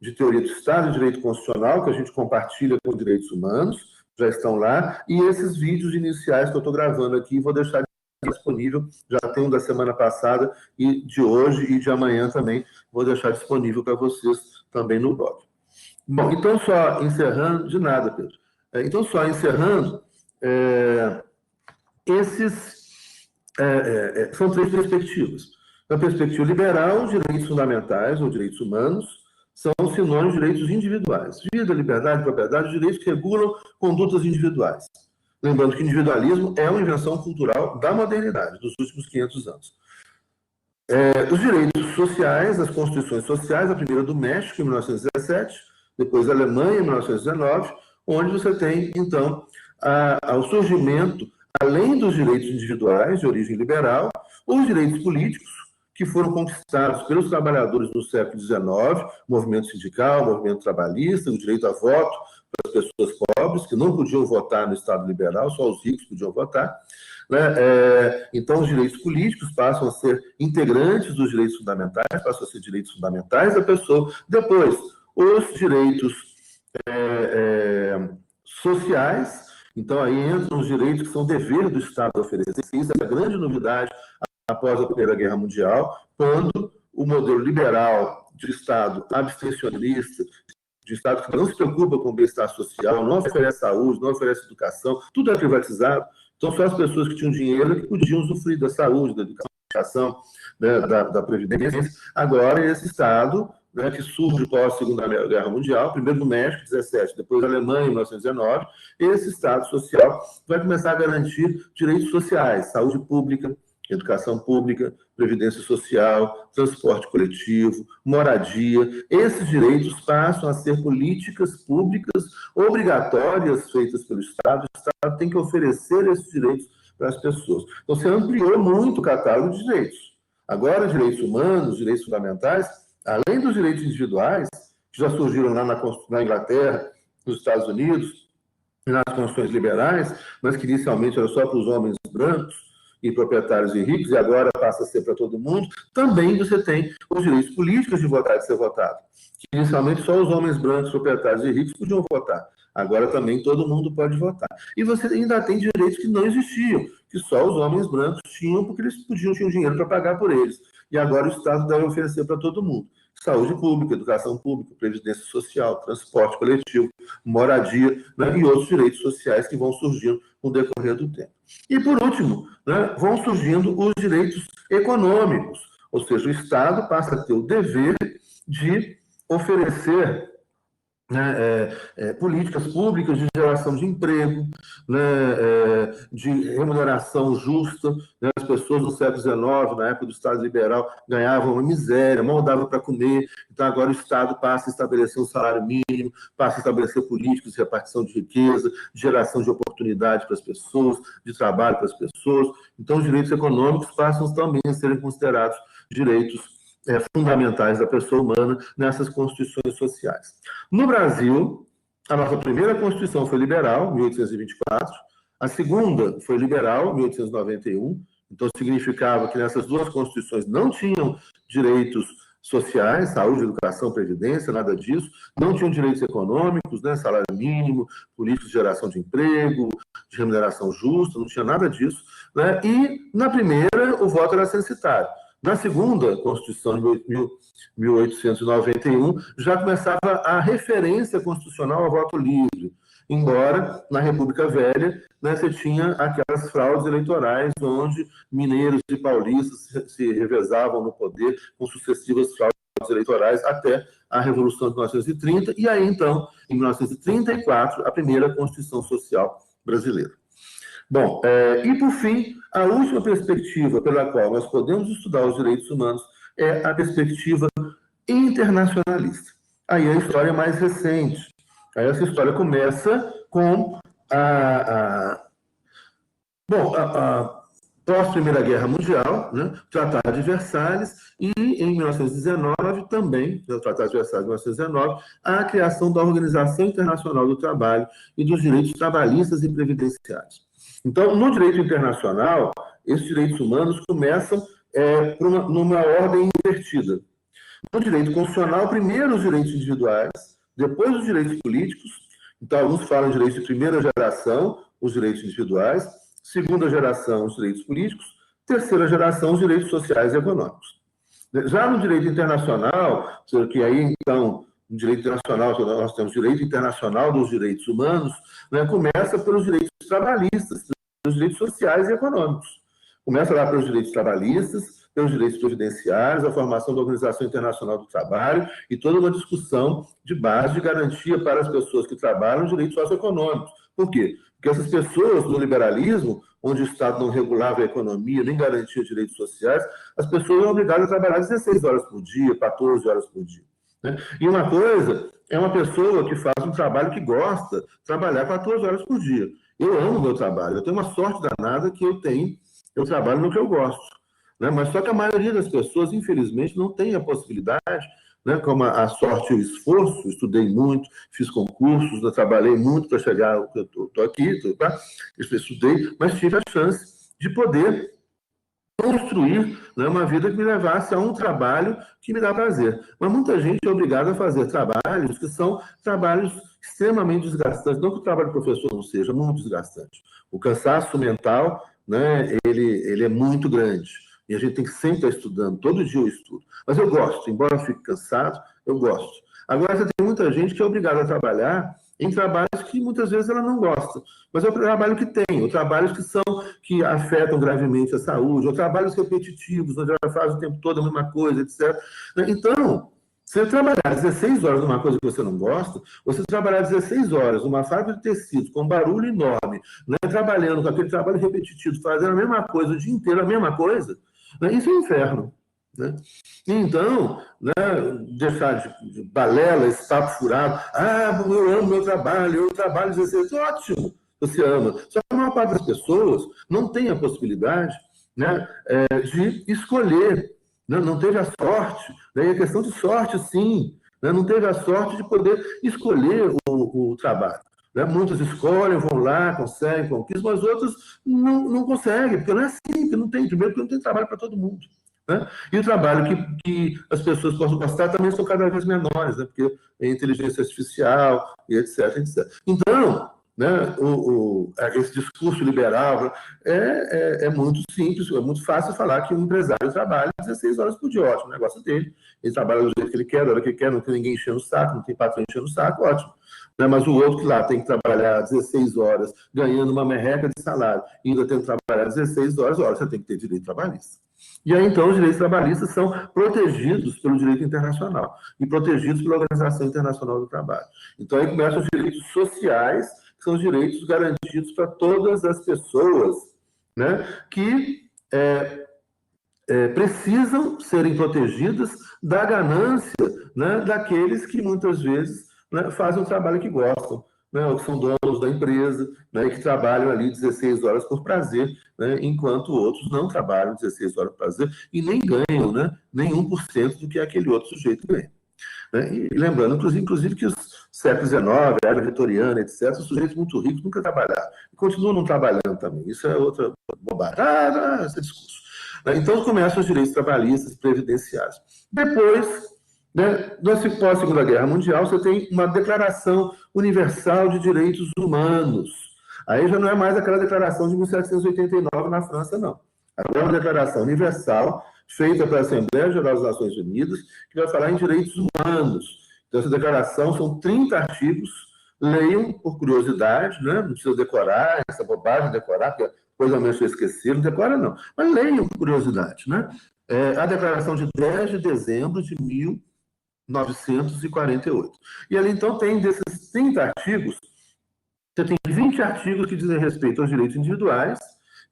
Speaker 1: de teoria do Estado e direito constitucional, que a gente compartilha com direitos humanos, já estão lá, e esses vídeos iniciais que eu estou gravando aqui, vou deixar disponível, já tem um da semana passada, e de hoje e de amanhã também, vou deixar disponível para vocês também no blog. Bom, então só encerrando, de nada, Pedro. Então só encerrando, são 3 perspectivas. Na perspectiva liberal, direitos fundamentais ou direitos humanos são sinônimos de direitos individuais. Vida, liberdade, propriedade, direitos que regulam condutas individuais. Lembrando que o individualismo é uma invenção cultural da modernidade, dos últimos 500 anos. Os direitos sociais, as constituições sociais, a primeira do México, em 1917, depois da Alemanha, em 1919, onde você tem, então, o surgimento, além dos direitos individuais de origem liberal, os direitos políticos, que foram conquistados pelos trabalhadores no século XIX, movimento sindical, movimento trabalhista, o direito a voto para as pessoas pobres, que não podiam votar no Estado liberal, só os ricos podiam votar. Né? Então, os direitos políticos passam a ser integrantes dos direitos fundamentais, passam a ser direitos fundamentais da pessoa. Depois, os direitos sociais, então aí entram os direitos que são dever do Estado oferecer. Isso é a grande novidade após a Primeira Guerra Mundial, quando o modelo liberal de Estado abstencionista, de Estado que não se preocupa com o bem-estar social, não oferece saúde, não oferece educação, tudo é privatizado. Então, só as pessoas que tinham dinheiro que podiam usufruir da saúde, da educação, né, da previdência. Agora, esse Estado, né, que surge pós-Segunda Guerra Mundial, primeiro no México, 17, depois na Alemanha, em 1919, esse Estado social vai começar a garantir direitos sociais, saúde pública, educação pública, previdência social, transporte coletivo, moradia. Esses direitos passam a ser políticas públicas obrigatórias feitas pelo Estado. O Estado tem que oferecer esses direitos para as pessoas. Então, você ampliou muito o catálogo de direitos. Agora, direitos humanos, direitos fundamentais, além dos direitos individuais, que já surgiram lá na Inglaterra, nos Estados Unidos, e nas constituições liberais, mas que inicialmente era só para os homens brancos, e proprietários e ricos, e agora passa a ser para todo mundo, também você tem os direitos políticos de votar e de ser votado. Que inicialmente só os homens brancos, proprietários e ricos podiam votar. Agora também todo mundo pode votar. E você ainda tem direitos que não existiam, que só os homens brancos tinham, porque eles tinham dinheiro para pagar por eles. E agora o Estado deve oferecer para todo mundo. Saúde pública, educação pública, previdência social, transporte coletivo, moradia, né, e outros direitos sociais que vão surgindo no decorrer do tempo. E, por último, né, vão surgindo os direitos econômicos, ou seja, o Estado passa a ter o dever de oferecer, né, políticas públicas de geração de emprego, né, de remuneração justa. Né, as pessoas no século XIX, na época do Estado liberal, ganhavam uma miséria, mal dava para comer. Então, agora o Estado passa a estabelecer um salário mínimo, passa a estabelecer políticas de repartição de riqueza, de geração de oportunidade para as pessoas, de trabalho para as pessoas. Então, os direitos econômicos passam também a serem considerados direitos fundamentais da pessoa humana nessas constituições sociais. No Brasil, a nossa primeira Constituição foi liberal, 1824, a segunda foi liberal, 1891, então significava que nessas duas constituições não tinham direitos sociais, saúde, educação, previdência, nada disso, não tinham direitos econômicos, né, salário mínimo, políticas de geração de emprego, de remuneração justa, não tinha nada disso, né, e na primeira o voto era censitário. Na segunda Constituição de 1891, já começava a referência constitucional ao voto livre, embora na República Velha, né, você tinha aquelas fraudes eleitorais onde mineiros e paulistas se revezavam no poder com sucessivas fraudes eleitorais até a Revolução de 1930, e aí, então, em 1934, a primeira Constituição Social brasileira. Bom, e por fim, a última perspectiva pela qual nós podemos estudar os direitos humanos é a perspectiva internacionalista. Aí a história é mais recente. Aí essa história começa com a pós-Primeira Guerra Mundial, né, Tratado de Versalhes, e em 1919 também, no Tratado de Versalhes de 1919, a criação da Organização Internacional do Trabalho e dos Direitos Trabalhistas e Previdenciários. Então, no direito internacional, esses direitos humanos começam numa ordem invertida. No direito constitucional, primeiro os direitos individuais, depois os direitos políticos. Então, alguns falam de direitos de primeira geração, os direitos individuais, segunda geração, os direitos políticos, terceira geração, os direitos sociais e econômicos. Já no direito internacional, que aí, então, no direito internacional, nós temos direito internacional dos direitos humanos, né, começa pelos direitos trabalhistas, pelos direitos sociais e econômicos. Começa lá pelos direitos trabalhistas, pelos direitos previdenciários, a formação da Organização Internacional do Trabalho e toda uma discussão de base de garantia para as pessoas que trabalham direitos socioeconômicos. Por quê? Porque essas pessoas do liberalismo, onde o Estado não regulava a economia, nem garantia direitos sociais, as pessoas eram obrigadas a trabalhar 16 horas por dia, 14 horas por dia. Né? E uma coisa é uma pessoa que faz um trabalho que gosta, trabalhar 14 horas por dia. Eu amo o meu trabalho, eu tenho uma sorte danada que eu trabalho no que eu gosto. Né? Mas só que a maioria das pessoas, infelizmente, não tem a possibilidade, né? Como a sorte e o esforço, estudei muito, fiz concursos, eu trabalhei muito para chegar ao que eu estou aqui, estudei, mas tive a chance de poder construir, né, uma vida que me levasse a um trabalho que me dá prazer. Mas muita gente é obrigada a fazer trabalhos que são trabalhos extremamente desgastantes. Não que o trabalho de professor não seja muito desgastante. O cansaço mental, né, ele é muito grande. E a gente tem que sempre estar estudando. Todo dia eu estudo. Mas eu gosto. Embora eu fique cansado, eu gosto. Agora, você tem muita gente que é obrigada a trabalhar em trabalhos que muitas vezes ela não gosta. Mas é o trabalho que tem, ou trabalhos que afetam gravemente a saúde, ou trabalhos repetitivos, onde ela faz o tempo todo a mesma coisa, etc. Então, você trabalhar 16 horas numa coisa que você não gosta, ou você trabalhar 16 horas numa fábrica de tecidos, com um barulho enorme, né, trabalhando com aquele trabalho repetitivo, fazendo a mesma coisa o dia inteiro, a mesma coisa, né, isso é um inferno. Né? Então, né, deixar de balela, esse papo furado, eu amo meu trabalho, eu trabalho 16, ótimo, você ama. Só que a maior parte das pessoas não tem a possibilidade, né, de escolher, né, não teve a sorte, né, e a questão de sorte, sim, né, não teve a sorte de poder escolher o trabalho. Né? Muitos escolhem, vão lá, conseguem, conquistam, mas outros não conseguem, porque não é assim, porque não tem, primeiro porque não tem trabalho para todo mundo. Né? E o trabalho que as pessoas possam gostar também são cada vez menores, né? Porque é inteligência artificial e etc, etc. Então, né, esse discurso liberal, é muito simples, é muito fácil falar que um empresário trabalha 16 horas por dia, ótimo, o negócio dele, ele trabalha do jeito que ele quer, da hora que ele quer, não tem ninguém enchendo o saco, não tem patrão enchendo o saco, ótimo. Né, mas o outro que lá tem que trabalhar 16 horas, ganhando uma merreca de salário, e ainda tem que trabalhar 16 horas, olha, você tem que ter direito trabalhista. E aí, então, os direitos trabalhistas são protegidos pelo direito internacional e protegidos pela Organização Internacional do Trabalho. Então, aí começam os direitos sociais, que são os direitos garantidos para todas as pessoas, né, que precisam serem protegidas da ganância, né, daqueles que muitas vezes, né, fazem um trabalho que gostam, né, ou que são donos da empresa, né, e que trabalham ali 16 horas por prazer, né, enquanto outros não trabalham 16 horas por prazer e nem ganham, né, nem 1% do que aquele outro sujeito ganha. Né? E lembrando, inclusive, que os séculos XIX, a era vitoriana, etc., os sujeitos muito ricos nunca trabalharam. E continuam não trabalhando também. Isso é outra bobagem. Esse é discurso. Então, começam os direitos trabalhistas e previdenciários. Depois, né, pós-Segunda Guerra Mundial, você tem uma Declaração Universal de Direitos Humanos. Aí já não é mais aquela declaração de 1789 na França, não. Agora é uma declaração universal feita pela Assembleia Geral das Nações Unidas, que vai falar em direitos humanos. Então, essa declaração são 30 artigos, leiam por curiosidade, né? Não precisa decorar, essa bobagem de decorar, porque coisa menos eu esqueci, não decora não, mas leiam por curiosidade, né? A declaração de 10 de dezembro de 1948. E ali, então, tem desses 30 artigos, você tem 20 artigos que dizem respeito aos direitos individuais,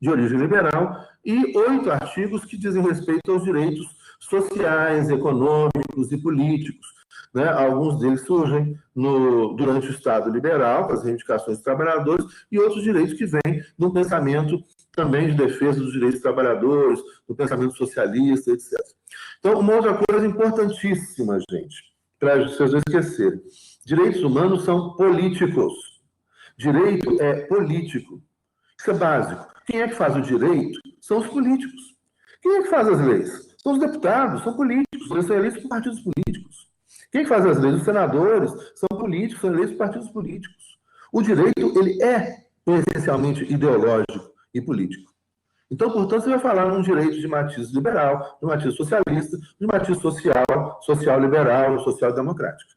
Speaker 1: de origem liberal, e 8 artigos que dizem respeito aos direitos sociais, econômicos e políticos. Né? Alguns deles surgem durante o Estado liberal, com as reivindicações dos trabalhadores, e outros direitos que vêm do pensamento também de defesa dos direitos dos trabalhadores, do pensamento socialista, etc. Então, uma outra coisa importantíssima, gente, para vocês não esquecerem: direitos humanos são políticos. Direito é político. Isso é básico. Quem é que faz o direito? São os políticos. Quem é que faz as leis? São os deputados, são políticos, eles são eleitos por partidos políticos. Quem é que faz as leis? Os senadores são políticos, são eleitos por partidos políticos. O direito, ele é essencialmente ideológico e político. Então, portanto, você vai falar num direito de matiz liberal, de matiz socialista, de matiz social, social-liberal, social-democrático.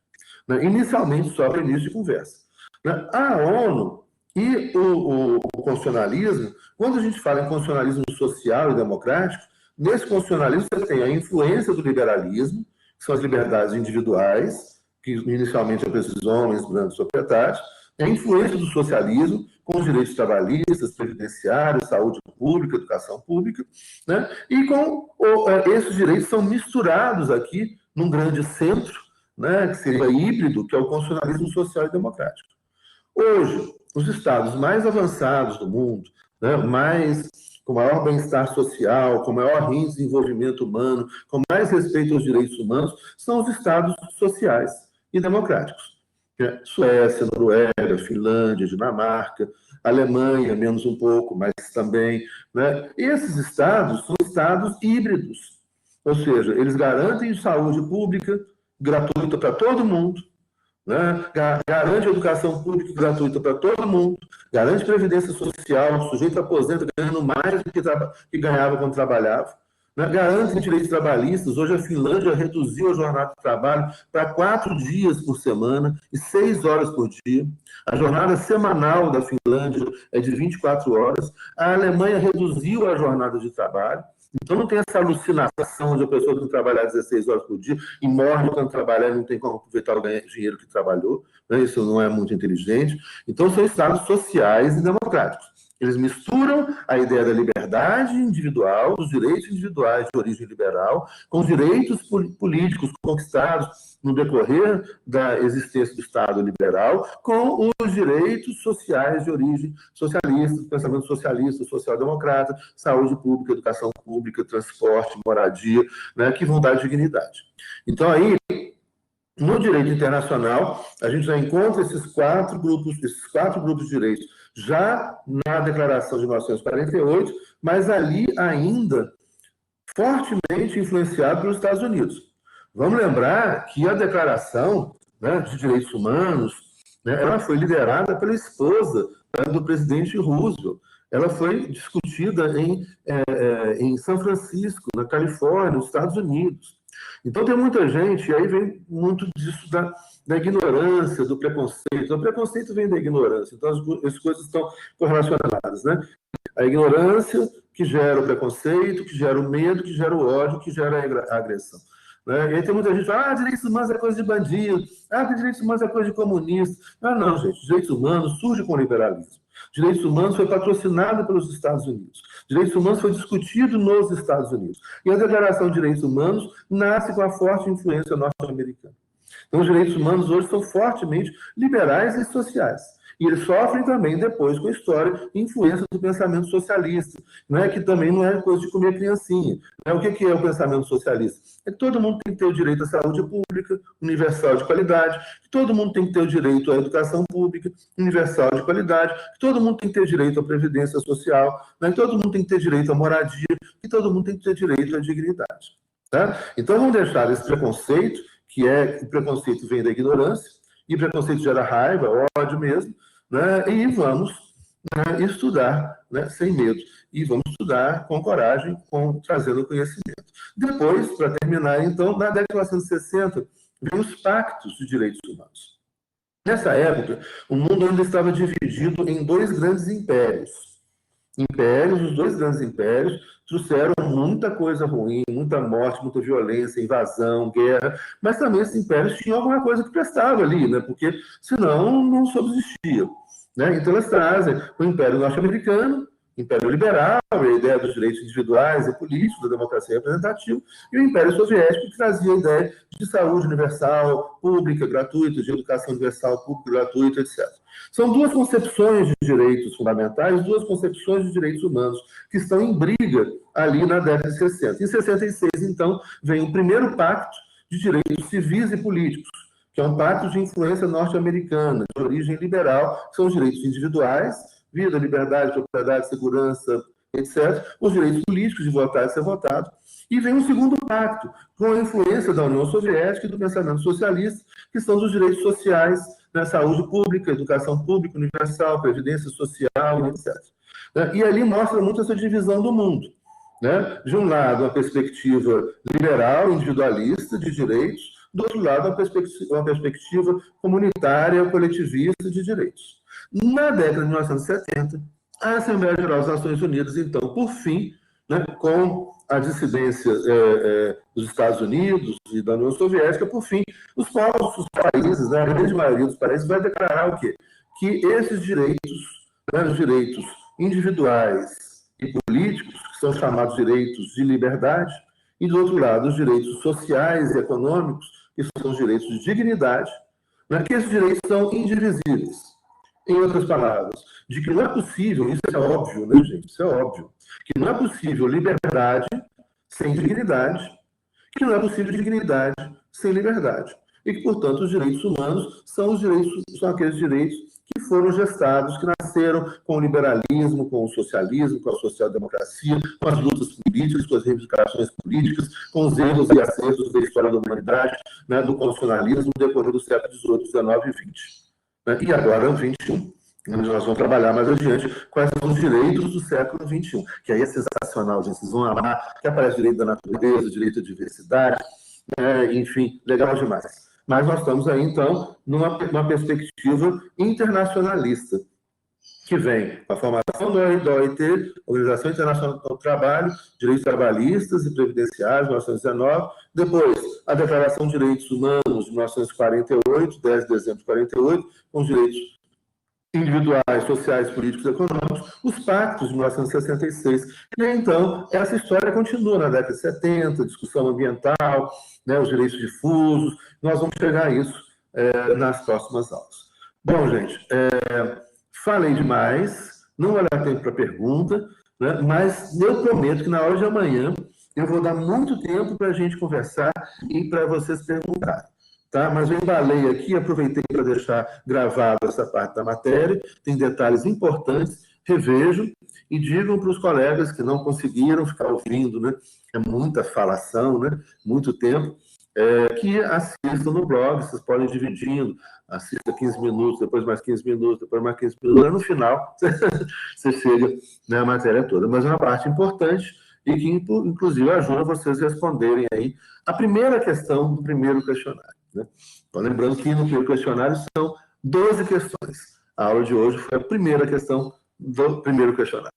Speaker 1: Né? Inicialmente, só para início de conversa. Né? A ONU e o constitucionalismo, quando a gente fala em constitucionalismo social e democrático, nesse constitucionalismo você tem a influência do liberalismo, que são as liberdades individuais, que inicialmente é para esses homens brancos proprietários, a influência do socialismo, com os direitos trabalhistas, previdenciários, saúde pública, educação pública, né? E com esses direitos são misturados aqui num grande centro, né, que seria híbrido, que é o constitucionalismo social e democrático. Hoje, os estados mais avançados do mundo, né, com maior bem-estar social, com maior índice de desenvolvimento humano, com mais respeito aos direitos humanos, são os estados sociais e democráticos. Suécia, Noruega, Finlândia, Dinamarca, Alemanha, menos um pouco, mas também. Né? E esses estados são estados híbridos, ou seja, eles garantem saúde pública gratuita para todo mundo, né? Garante educação pública gratuita para todo mundo, garante previdência social, o sujeito aposenta ganhando mais do que ganhava quando trabalhava, né? Garante direitos trabalhistas. Hoje a Finlândia reduziu a jornada de trabalho para 4 dias por semana e 6 horas por dia. A jornada semanal da Finlândia é de 24 horas. A Alemanha reduziu a jornada de trabalho. Então não tem essa alucinação de a pessoa tem que trabalhar 16 horas por dia e morre quando trabalhar e não tem como aproveitar o dinheiro que trabalhou. Né? Isso não é muito inteligente. Então são estados sociais e democráticos. Eles misturam a ideia da liberdade individual, dos direitos individuais de origem liberal, com os direitos políticos conquistados no decorrer da existência do Estado liberal, com os direitos sociais de origem socialista, pensamento socialista, social-democrata, saúde pública, educação pública, transporte, moradia, né, que vão dar dignidade. Então, aí, no direito internacional, a gente já encontra esses quatro grupos de direitos já na Declaração de 1948, mas ali ainda fortemente influenciado pelos Estados Unidos. Vamos lembrar que a Declaração, né, de Direitos Humanos, né? Ela foi liderada pela esposa do presidente Roosevelt. Ela foi discutida em São Francisco, na Califórnia, nos Estados Unidos. Então, tem muita gente, e aí vem muito disso da ignorância, do preconceito. O preconceito vem da ignorância, então as coisas estão correlacionadas, né? A ignorância que gera o preconceito, que gera o medo, que gera o ódio, que gera a agressão. Né? E aí tem muita gente que fala, direitos humanos é coisa de bandido, direitos humanos é coisa de comunista. Não, gente, direitos humanos surge com o liberalismo. Direitos humanos foi patrocinado pelos Estados Unidos. Direitos humanos foi discutido nos Estados Unidos. E a Declaração de Direitos Humanos nasce com a forte influência norte-americana. Então, os direitos humanos hoje são fortemente liberais e sociais. E eles sofrem também, depois, com a história, influência do pensamento socialista, né? Que também não é coisa de comer criancinha. Né? O que é o pensamento socialista? É que todo mundo tem que ter o direito à saúde pública, universal de qualidade, que todo mundo tem que ter o direito à educação pública, universal de qualidade, que todo mundo tem que ter direito à previdência social, né? Que todo mundo tem que ter direito à moradia, que todo mundo tem que ter direito à dignidade. Tá? Então, vamos deixar esse preconceito, que o preconceito vem da ignorância, e preconceito gera raiva, ódio mesmo, né? E vamos, né, estudar, né, sem medo. E vamos estudar com coragem, trazendo conhecimento. Depois, para terminar, então, na década de 1960, vem os pactos de direitos humanos. Nessa época, o mundo ainda estava dividido em dois grandes impérios. Os dois grandes impérios trouxeram muita coisa ruim, muita morte, muita violência, invasão, guerra, mas também esses impérios tinham alguma coisa que prestava ali, né? Porque senão não subsistia. Né? Então elas trazem o Império Norte-Americano, Império Liberal, a ideia dos direitos individuais e políticos, da democracia representativa, e o Império Soviético, que trazia a ideia de saúde universal, pública, gratuita, de educação universal, pública, gratuita, etc. São duas concepções de direitos fundamentais, duas concepções de direitos humanos, que estão em briga ali na década de 60. Em 66, então, vem o primeiro pacto de direitos civis e políticos, que é um pacto de influência norte-americana, de origem liberal, que são os direitos individuais, vida, liberdade, propriedade, segurança, etc., os direitos políticos de votar e ser votado. E vem um segundo pacto, com a influência da União Soviética e do pensamento socialista, que são dos direitos sociais, né, saúde pública, educação pública, universal, previdência social, etc. E ali mostra muito essa divisão do mundo. Né? De um lado, uma perspectiva liberal, individualista, de direitos, do outro lado, uma perspectiva comunitária, coletivista, de direitos. Na década de 1970, a Assembleia Geral das Nações Unidas, então, por fim, né, com a dissidência dos Estados Unidos e da União Soviética, por fim, os povos, os países, né, a grande maioria dos países vai declarar o quê? Que esses direitos, né, os direitos individuais e políticos, que são chamados direitos de liberdade, e, do outro lado, os direitos sociais e econômicos, que são os direitos de dignidade, né, que esses direitos são indivisíveis. Em outras palavras, de que não é possível, isso é óbvio, né, gente? Isso é óbvio, que não é possível liberdade sem dignidade, que não é possível dignidade sem liberdade. E que, portanto, os direitos humanos são aqueles direitos que foram gestados, que nasceram com o liberalismo, com o socialismo, com a social-democracia, com as lutas políticas, com as reivindicações políticas, com os erros e acertos da história da humanidade, né, do constitucionalismo no decorrer do século XVIII, XIX e XX. E agora, o XXI, nós vamos trabalhar mais adiante quais são os direitos do século XXI, que aí é sensacional, gente, vocês vão amar, que aparece o direito da natureza, o direito à diversidade, enfim, legal demais. Mas nós estamos aí, então, numa perspectiva internacionalista, que vem com a formação da OIT, Organização Internacional do Trabalho, Direitos Trabalhistas e Previdenciários, 1919, depois a Declaração de Direitos Humanos, de 1948, 10 de dezembro de 48, com os direitos individuais, sociais, políticos e econômicos, os pactos de 1966. E, então, essa história continua na década de 70, discussão ambiental, né, os direitos difusos, nós vamos chegar a isso nas próximas aulas. Bom, gente, falei demais, não vai dar tempo para pergunta, né, mas eu prometo que na hora de amanhã eu vou dar muito tempo para a gente conversar e para vocês perguntarem. Tá? Mas eu embalei aqui, aproveitei para deixar gravada essa parte da matéria, tem detalhes importantes, revejam e digam para os colegas que não conseguiram ficar ouvindo, né? É muita falação, né? Muito tempo. que assistam no blog, vocês podem ir dividindo, assista 15 minutos, depois mais 15 minutos, depois mais 15 minutos, no final você chega na matéria toda. Mas é uma parte importante e que, inclusive, ajuda vocês a responderem aí a primeira questão do primeiro questionário. Né? Então, lembrando que no primeiro questionário são 12 questões. A aula de hoje foi a primeira questão do primeiro questionário.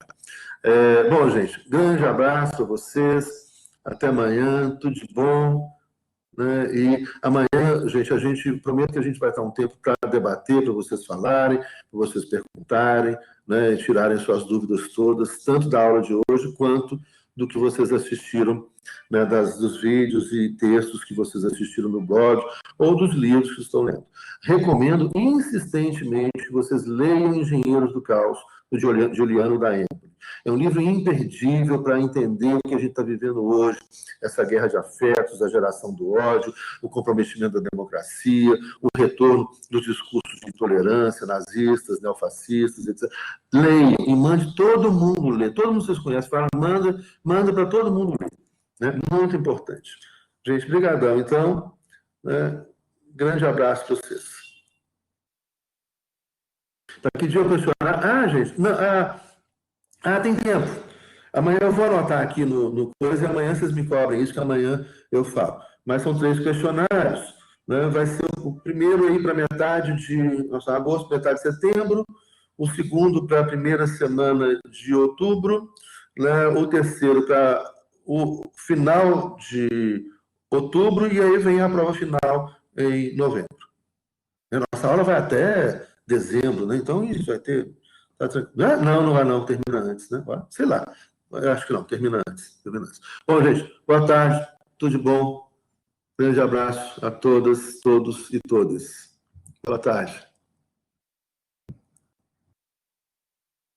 Speaker 1: Bom, gente, grande abraço a vocês, até amanhã, tudo de bom. Né? E amanhã, gente, a gente promete que a gente vai estar um tempo para debater, para vocês falarem, para vocês perguntarem, né? E tirarem suas dúvidas todas, tanto da aula de hoje quanto do que vocês assistiram, né, dos vídeos e textos que vocês assistiram no blog ou dos livros que estão lendo. Recomendo insistentemente que vocês leiam Engenheiros do Caos, do Juliano da Empoli. É um livro imperdível para entender o que a gente está vivendo hoje, essa guerra de afetos, a geração do ódio, o comprometimento da democracia, o retorno dos discursos de intolerância, nazistas, neofascistas, etc. Leia e mande todo mundo ler. Todo mundo que vocês conhecem, fala, manda para todo mundo ler. Né? Muito importante. Gente, brigadão. Então, né, grande abraço para vocês. Para que dia eu questionar? Gente, não, tem tempo. Amanhã eu vou anotar aqui no coisa e amanhã vocês me cobrem isso, que amanhã eu falo. Mas são 3 questionários, né? Vai ser o primeiro aí para metade de agosto, metade de setembro, o segundo para a primeira semana de outubro, né? O terceiro para o final de outubro, e aí vem a prova final em novembro. Nossa aula vai até dezembro, né? Então isso vai ter. Não vai não, termina antes, né? Sei lá. Eu acho que não, termina antes. Bom, gente, boa tarde, tudo de bom. Grande abraço a todas, todos e todas. Boa tarde.